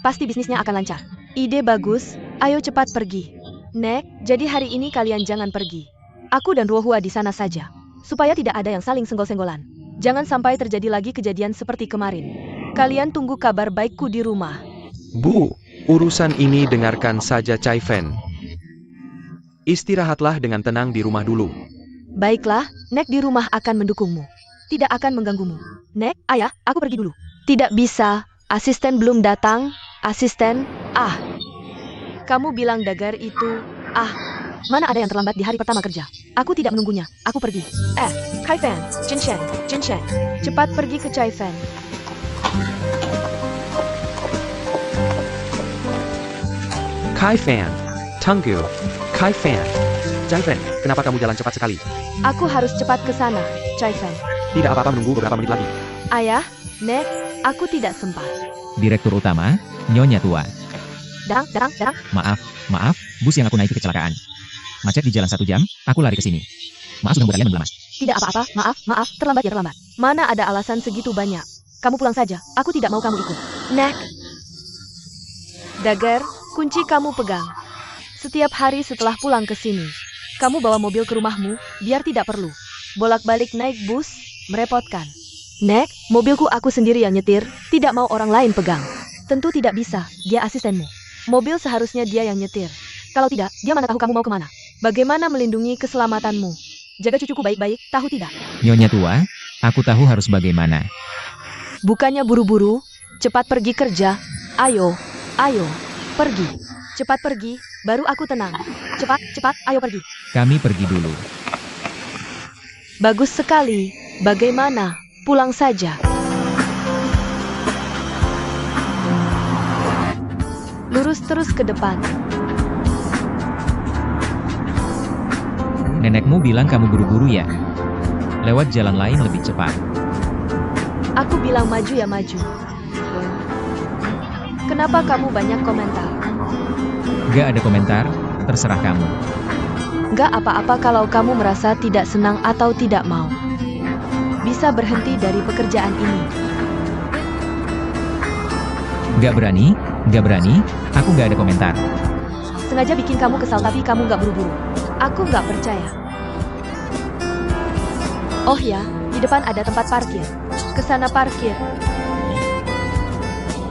Pasti bisnisnya akan lancar. Ide bagus, ayo cepat pergi. Nek, jadi hari ini kalian jangan pergi. Aku dan Ruohua di sana saja. Supaya tidak ada yang saling senggol-senggolan. Jangan sampai terjadi lagi kejadian seperti kemarin. Kalian tunggu kabar baikku di rumah.
Bu, urusan ini dengarkan saja Chai Fan. Istirahatlah dengan tenang di rumah dulu.
Baiklah, Nek di rumah akan mendukungmu. Tidak akan mengganggumu. Nek, ayah, aku pergi dulu. Tidak bisa, asisten belum datang. Asisten, Kamu bilang Dagar itu, Mana ada yang terlambat di hari pertama kerja? Aku tidak menunggunya. Aku pergi. Kai Fan, Jin Shen. Cepat pergi ke Chai Fan.
Kai Fan. Tunggu. Kai Fan. Chai Fan, kenapa kamu jalan cepat sekali?
Aku harus cepat ke sana, Chai Fan.
Tidak apa-apa menunggu beberapa menit lagi.
Ayah, Nek, aku tidak sempat.
Direktur utama, Nyonya tua.
Darang.
Maaf, bus yang aku naiki kecelakaan. Macet di jalan 1 jam, aku lari ke sini. Maaf sudah membuat kalian menunggu lama.
Tidak apa-apa, maaf, terlambat ya terlambat. Mana ada alasan segitu banyak. Kamu pulang saja, aku tidak mau kamu ikut. Nek. Dagger, kunci kamu pegang. Setiap hari setelah pulang ke sini, kamu bawa mobil ke rumahmu, biar tidak perlu bolak-balik naik bus, merepotkan. Nek, mobilku aku sendiri yang nyetir, tidak mau orang lain pegang. Tentu tidak bisa, dia asistenmu. Mobil seharusnya dia yang nyetir. Kalau tidak, dia mana tahu kamu mau kemana. Bagaimana melindungi keselamatanmu? Jaga cucuku baik-baik, tahu tidak?
Nyonya tua, aku tahu harus bagaimana.
Bukannya buru-buru, cepat pergi kerja. Ayo, pergi. Cepat pergi, baru aku tenang. Cepat, ayo pergi.
Kami pergi dulu.
Bagus sekali. Bagaimana? Pulang saja. Lurus terus ke depan.
Nenekmu bilang kamu buru-buru ya? Lewat jalan lain lebih cepat.
Aku bilang maju ya maju. Kenapa kamu banyak komentar?
Gak ada komentar, terserah kamu.
Gak apa-apa kalau kamu merasa tidak senang atau tidak mau. Bisa berhenti dari pekerjaan ini.
Gak berani, aku gak ada komentar.
Sengaja bikin kamu kesal tapi kamu gak buru-buru. Aku gak percaya. Oh ya, di depan ada tempat parkir. Kesana parkir.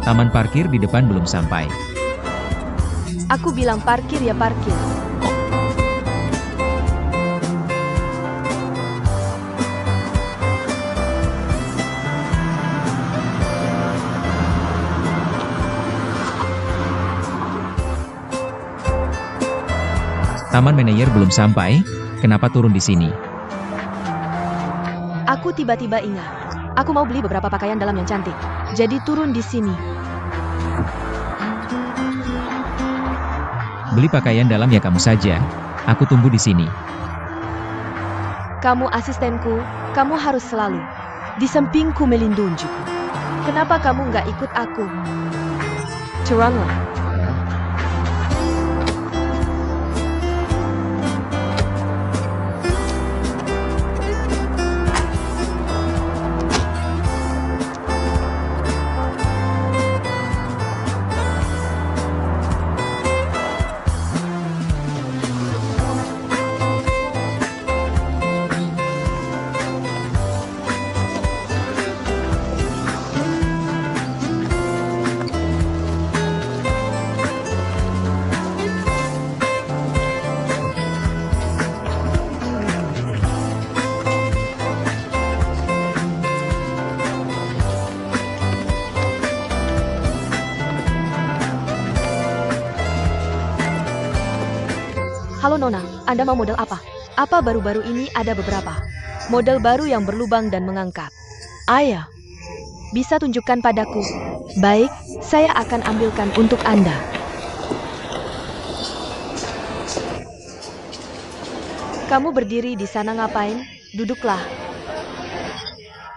Taman parkir di depan belum sampai.
Aku bilang parkir ya parkir.
Taman Meneyer belum sampai, kenapa turun di sini?
Aku tiba-tiba ingat. Aku mau beli beberapa pakaian dalam yang cantik. Jadi turun di sini.
Beli pakaian dalam ya kamu saja. Aku tunggu di sini.
Kamu asistenku, kamu harus selalu di sampingku melindungiku. Kenapa kamu nggak ikut aku? Curanglah. Halo Nona, Anda mau model apa? Apa baru-baru ini ada beberapa model baru yang berlubang dan mengangkat. Ayah, bisa tunjukkan padaku? Baik, saya akan ambilkan untuk Anda. Kamu berdiri di sana ngapain? Duduklah.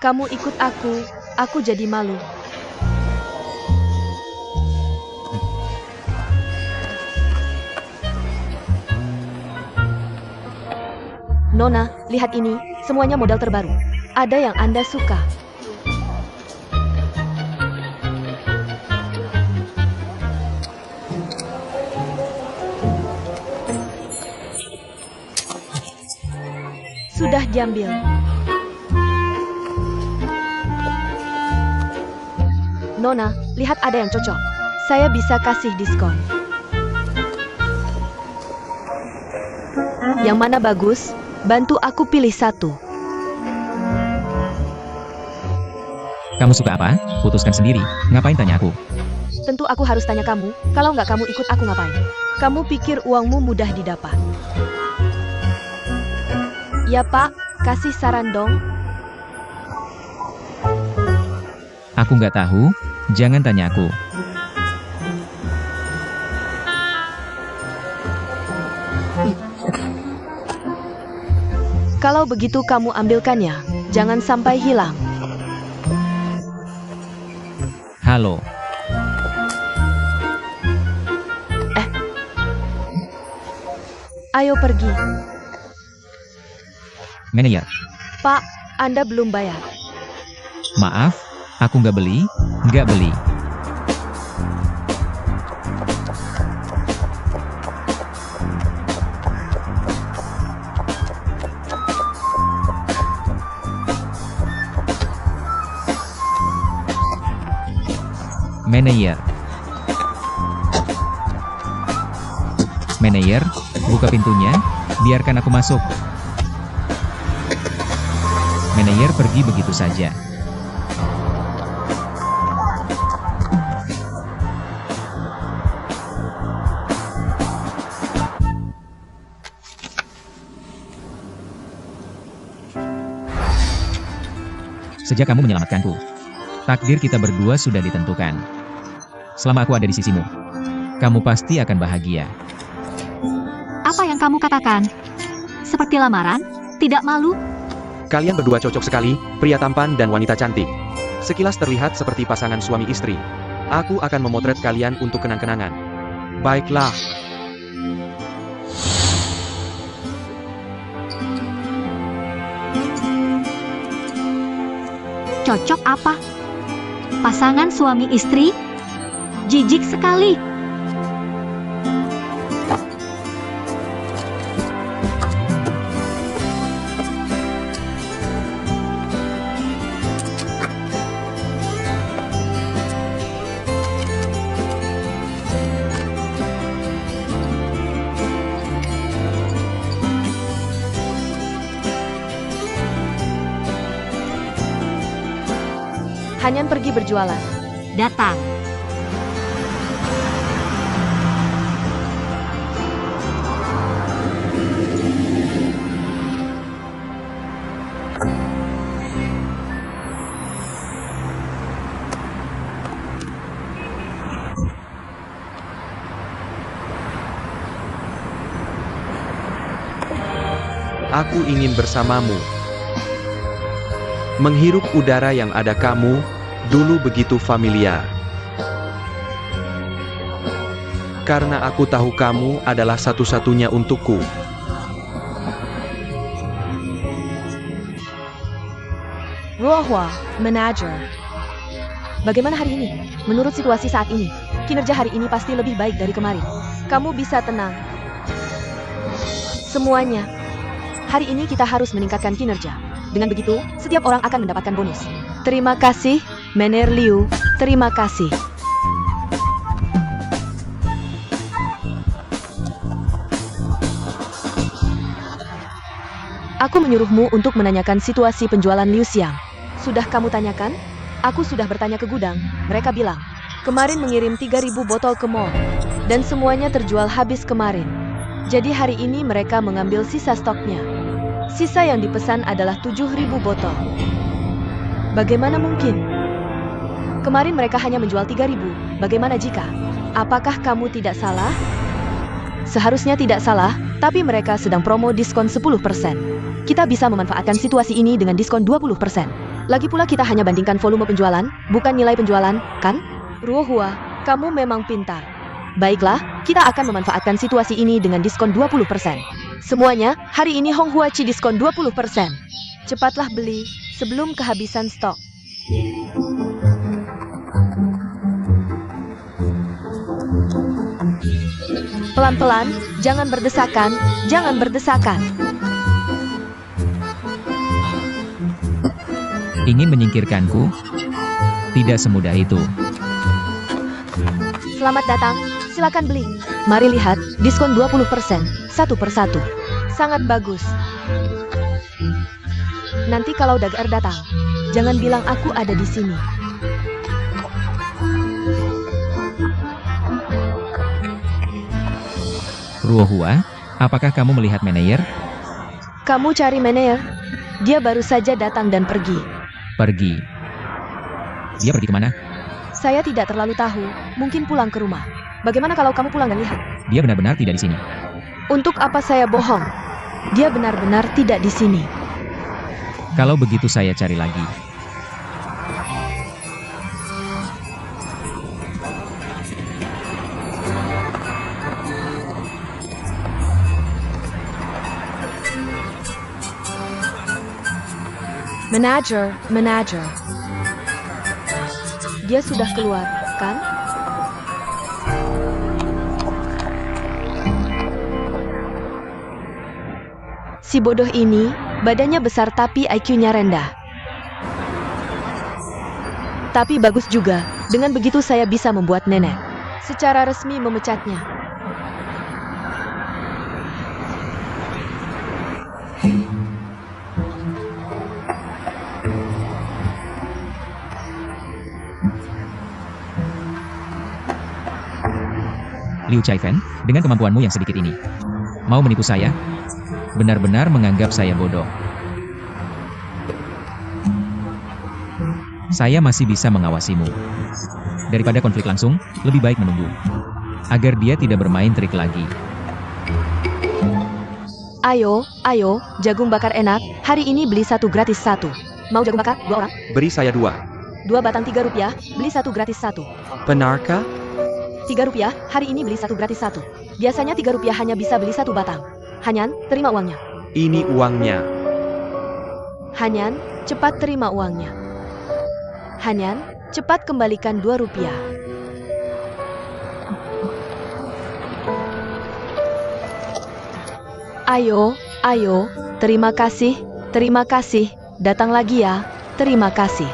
Kamu ikut aku jadi malu. Nona, lihat ini, semuanya model terbaru. Ada yang Anda suka? Sudah diambil. Nona, lihat ada yang cocok. Saya bisa kasih diskon. Yang mana bagus? Bantu aku pilih satu.
Kamu suka apa? Putuskan sendiri, ngapain tanya aku?
Tentu aku harus tanya kamu, kalau nggak kamu ikut aku ngapain? Kamu pikir uangmu mudah didapat? Ya Pak, kasih saran dong.
Aku nggak tahu, jangan tanya aku.
Kalau begitu kamu ambilkannya, jangan sampai hilang.
Halo,
Ayo pergi.
manajer.
Pak, Anda belum bayar.
Maaf, aku nggak beli, nggak beli. Manajer. Manajer, buka pintunya, biarkan aku masuk. Manajer pergi begitu saja. Sejak kamu menyelamatkanku, takdir kita berdua sudah ditentukan. Selama aku ada di sisimu, kamu pasti akan bahagia.
Apa yang kamu katakan? Seperti lamaran? Tidak malu?
Kalian berdua cocok sekali, pria tampan dan wanita cantik. Sekilas terlihat seperti pasangan suami istri. Aku akan memotret kalian untuk kenang-kenangan. Baiklah.
Cocok apa? Pasangan suami istri? Jijik sekali.
Hanyan pergi berjualan.
Datang.
Aku ingin bersamamu. Menghirup udara yang ada kamu, dulu begitu familiar. Karena aku tahu kamu adalah satu-satunya untukku.
Ruohua, manajer. Bagaimana hari ini? Menurut situasi saat ini, kinerja hari ini pasti lebih baik dari kemarin. Kamu bisa tenang. Semuanya. Hari ini kita harus meningkatkan kinerja. Dengan begitu, setiap orang akan mendapatkan bonus. Terima kasih, Mener Liu. Terima kasih. Aku menyuruhmu untuk menanyakan situasi penjualan Liu Xiang. Sudah kamu tanyakan? Aku sudah bertanya ke gudang. Mereka bilang, kemarin mengirim 3.000 botol ke mall. Dan semuanya terjual habis kemarin. Jadi hari ini mereka mengambil sisa stoknya. Sisa yang dipesan adalah 7.000 botol. Bagaimana mungkin? Kemarin mereka hanya menjual 3.000. Bagaimana jika? Apakah kamu tidak salah? Seharusnya tidak salah, tapi mereka sedang promo diskon 10%. Kita bisa memanfaatkan situasi ini dengan diskon 20%. Lagi pula kita hanya bandingkan volume penjualan, bukan nilai penjualan, kan? Ruohua, kamu memang pintar. Baiklah, kita akan memanfaatkan situasi ini dengan diskon 20%. Semuanya, hari ini Honghuachi diskon 20%. Cepatlah beli, sebelum kehabisan stok. Pelan-pelan, jangan berdesakan, jangan berdesakan.
Ingin menyingkirkanku? Tidak semudah itu.
Selamat datang, silakan beli. Mari lihat, diskon 20%, satu persatu. Sangat bagus. Nanti kalau Dager datang, jangan bilang aku ada di sini.
Ruohua, apakah kamu melihat Meneyer?
Kamu cari Meneer? Dia baru saja datang dan pergi.
Pergi. Dia pergi kemana?
Saya tidak terlalu tahu, mungkin pulang ke rumah. Bagaimana kalau kamu pulang dan lihat?
Dia benar-benar tidak di sini.
Untuk apa saya bohong? Dia benar-benar tidak di sini.
Kalau begitu saya cari lagi.
Manager. Dia sudah keluar, kan? Si bodoh ini, badannya besar tapi IQ-nya rendah. Tapi bagus juga, dengan begitu saya bisa membuat nenek secara resmi memecatnya.
Liu Chaifen, dengan kemampuanmu yang sedikit ini, mau menipu saya? Benar-benar menganggap saya bodoh. Saya masih bisa mengawasimu. Daripada konflik langsung, lebih baik menunggu. Agar dia tidak bermain trik lagi.
Ayo, jagung bakar enak, hari ini beli 1 gratis 1. Mau jagung bakar, 2 orang?
Beri saya 2.
2 batang 3 rupiah, beli 1 gratis 1.
Benarkah?
3 rupiah, hari ini beli 1 gratis 1. Biasanya 3 rupiah hanya bisa beli 1 batang. Hanyan, terima uangnya.
Ini uangnya.
Hanyan, cepat terima uangnya. Hanyan, cepat kembalikan 2 rupiah. Ayo, terima kasih, datang lagi ya, terima kasih.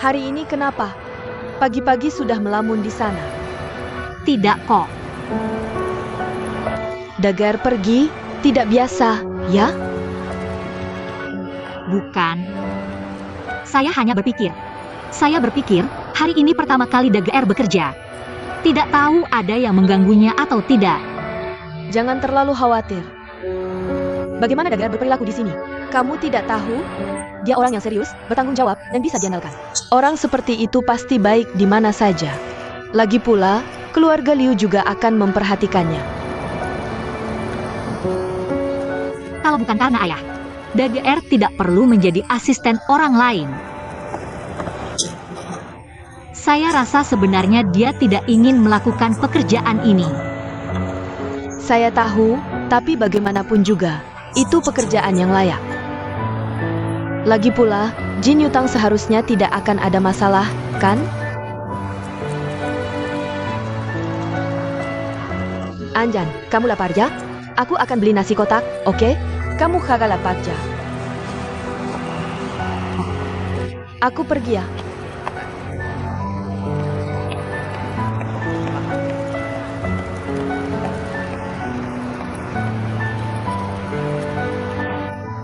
Hari ini kenapa? Pagi-pagi sudah melamun di sana.
Tidak kok.
Dagar pergi, tidak biasa, ya?
Bukan. Saya hanya berpikir. Saya berpikir, hari ini pertama kali DGR bekerja. Tidak tahu ada yang mengganggunya atau tidak.
Jangan terlalu khawatir. Bagaimana Dagar berperilaku di sini? Kamu tidak tahu? Dia orang yang serius, bertanggung jawab, dan bisa diandalkan. Orang seperti itu pasti baik di mana saja. Lagi pula, keluarga Liu juga akan memperhatikannya.
Kalau bukan karena ayah, DGR tidak perlu menjadi asisten orang lain. Saya rasa sebenarnya dia tidak ingin melakukan pekerjaan ini.
Saya tahu, tapi bagaimanapun juga, itu pekerjaan yang layak. Lagi pula, Jin Yutang seharusnya tidak akan ada masalah, kan? Anjan, kamu lapar ya? Aku akan beli nasi kotak, oke? Kamu kagak lapar ya? Aku pergi ya.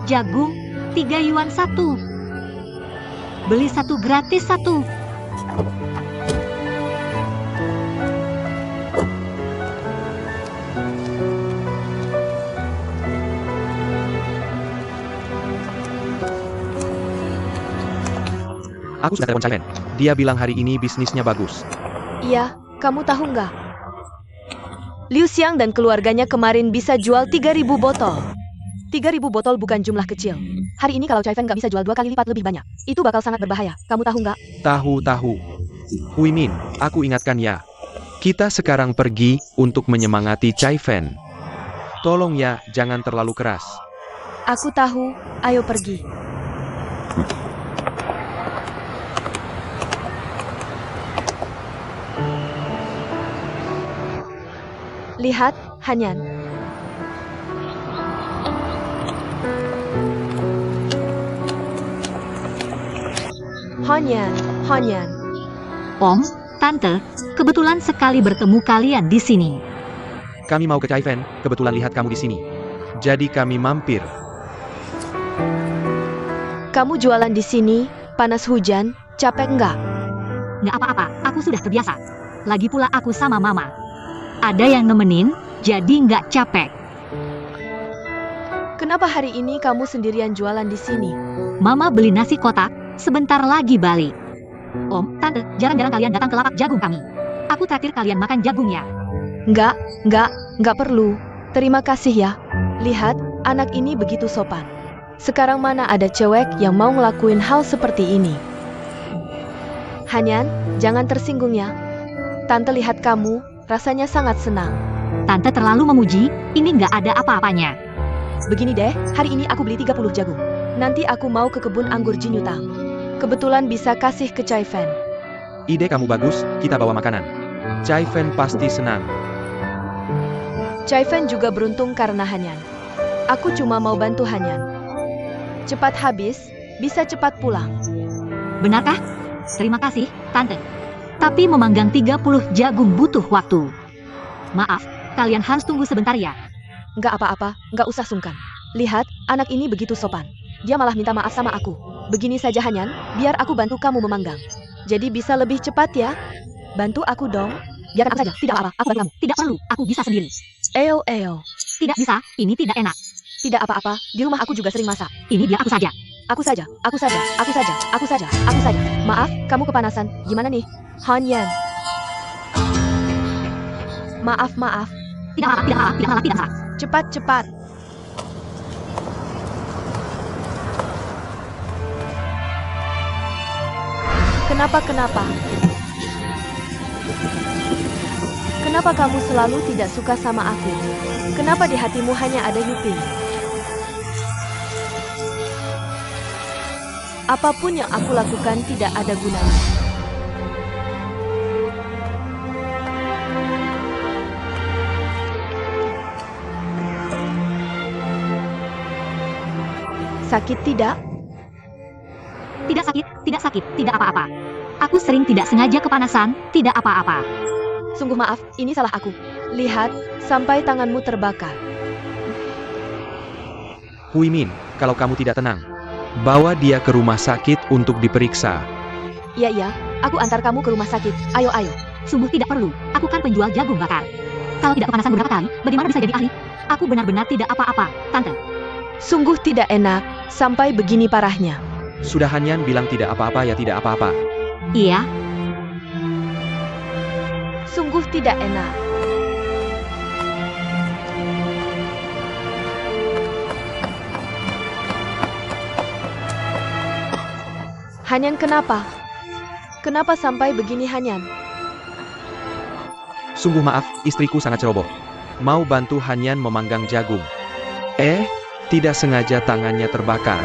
Jagung, 3 yuan 1. Beli 1 gratis 1.
Aku sudah telepon Chaifen. Dia bilang hari ini bisnisnya bagus.
Iya, kamu tahu nggak? Liu Xiang dan keluarganya kemarin bisa jual 3.000 botol. 3.000 botol bukan jumlah kecil. Hari ini kalau Chaifen nggak bisa jual 2 kali lipat lebih banyak, itu bakal sangat berbahaya. Kamu tahu nggak?
Tahu. Hui Min, aku ingatkan ya. Kita sekarang pergi untuk menyemangati Chaifen. Tolong ya, jangan terlalu keras.
Aku tahu, ayo pergi. Lihat, Hanyan. Hanyan.
Om, Tante, kebetulan sekali bertemu kalian di sini.
Kami mau ke Chaifen, kebetulan lihat kamu di sini. Jadi kami mampir.
Kamu jualan di sini, panas hujan, capek nggak?
Nggak apa-apa, aku sudah terbiasa. Lagi pula aku sama Mama. Ada yang nemenin, jadi nggak capek.
Kenapa hari ini kamu sendirian jualan di sini?
Mama beli nasi kotak, sebentar lagi balik. Om, Tante, jarang-jarang kalian datang ke lapak jagung kami. Aku traktir kalian makan jagung ya.
Nggak perlu. Terima kasih ya. Lihat, anak ini begitu sopan. Sekarang mana ada cewek yang mau ngelakuin hal seperti ini? Hanyan, jangan tersinggung ya. Tante lihat kamu, rasanya sangat senang.
Tante terlalu memuji, ini nggak ada apa-apanya.
Begini deh, hari ini aku beli 30 jagung. Nanti aku mau ke kebun anggur Jinyutang. Kebetulan bisa kasih ke Chai Fen.
Ide kamu bagus, kita bawa makanan. Chai Fen pasti senang.
Chai Fen juga beruntung karena Hanyan. Aku cuma mau bantu Hanyan. Cepat habis, bisa cepat pulang.
Benarkah? Terima kasih, Tante. Tapi memanggang 30 jagung butuh waktu. Maaf, kalian harus tunggu sebentar ya.
Nggak apa-apa, nggak usah sungkan. Lihat, anak ini begitu sopan. Dia malah minta maaf sama aku. Begini saja Hanyan, biar aku bantu kamu memanggang. Jadi bisa lebih cepat ya? Bantu aku dong.
Biarkan aku saja, tidak apa-apa, aku bantu kamu. Tidak perlu, aku bisa sendiri.
Eo.
Tidak bisa, ini tidak enak.
Tidak apa-apa, di rumah aku juga sering masak.
Ini biar aku saja.
Aku saja. Maaf, kamu kepanasan. Gimana nih? Hanyan. Maaf.
Tidak apa-apa, tidak salah.
Cepat. Kenapa? Kenapa kamu selalu tidak suka sama aku? Kenapa di hatimu hanya ada Yuping? Apapun yang aku lakukan tidak ada gunanya. Sakit tidak?
Tidak sakit, tidak apa-apa. Aku sering tidak sengaja kepanasan, tidak apa-apa.
Sungguh maaf, ini salah aku. Lihat, sampai tanganmu terbakar.
Huimin, kalau kamu tidak tenang, bawa dia ke rumah sakit untuk diperiksa.
Iya, aku antar kamu ke rumah sakit. Ayo.
Sungguh tidak perlu, aku kan penjual jagung bakar. Kalau tidak kepanasan beberapa kali, bagaimana bisa jadi ahli? Aku benar-benar tidak apa-apa, Tante.
Sungguh tidak enak, sampai begini parahnya.
Sudah Hanyan bilang tidak apa-apa ya tidak apa-apa.
Iya,
Sungguh tidak enak. Hanyan kenapa? Kenapa sampai begini Hanyan?
Sungguh maaf, istriku sangat ceroboh. Mau bantu Hanyan memanggang jagung. Tidak sengaja tangannya terbakar.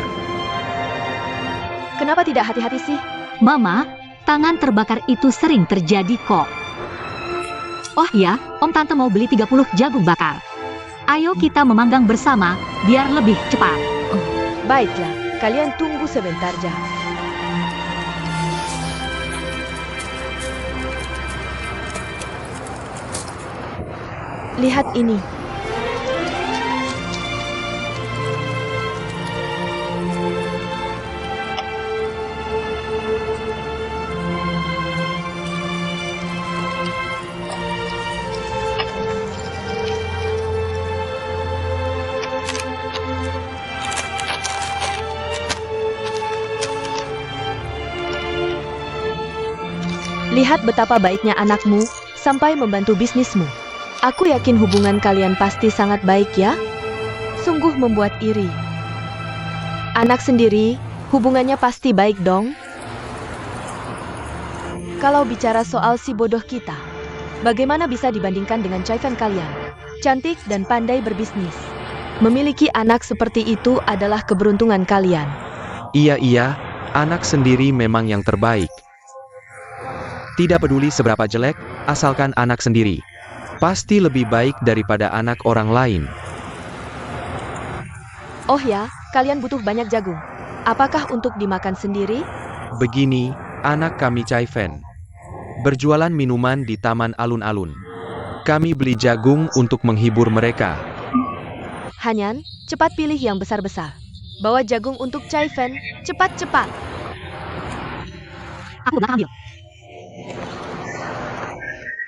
Kenapa tidak hati-hati sih?
Mama, tangan terbakar itu sering terjadi kok. Oh ya, Om Tante mau beli 30 jagung bakar. Ayo kita memanggang bersama, biar lebih cepat.
Baiklah, kalian tunggu sebentar ya. Lihat ini. Lihat betapa baiknya anakmu, sampai membantu bisnismu. Aku yakin hubungan kalian pasti sangat baik ya? Sungguh membuat iri. Anak sendiri, hubungannya pasti baik dong? Kalau bicara soal si bodoh kita, bagaimana bisa dibandingkan dengan Chai Fen kalian? Cantik dan pandai berbisnis. Memiliki anak seperti itu adalah keberuntungan kalian.
Iya, anak sendiri memang yang terbaik. Tidak peduli seberapa jelek, asalkan anak sendiri. Pasti lebih baik daripada anak orang lain.
Oh ya, kalian butuh banyak jagung. Apakah untuk dimakan sendiri?
Begini, anak kami Chai Fen. Berjualan minuman di taman alun-alun. Kami beli jagung untuk menghibur mereka.
Hanyan, cepat pilih yang besar-besar. Bawa jagung untuk Chai Fen, cepat-cepat.
Aku belakang ambil.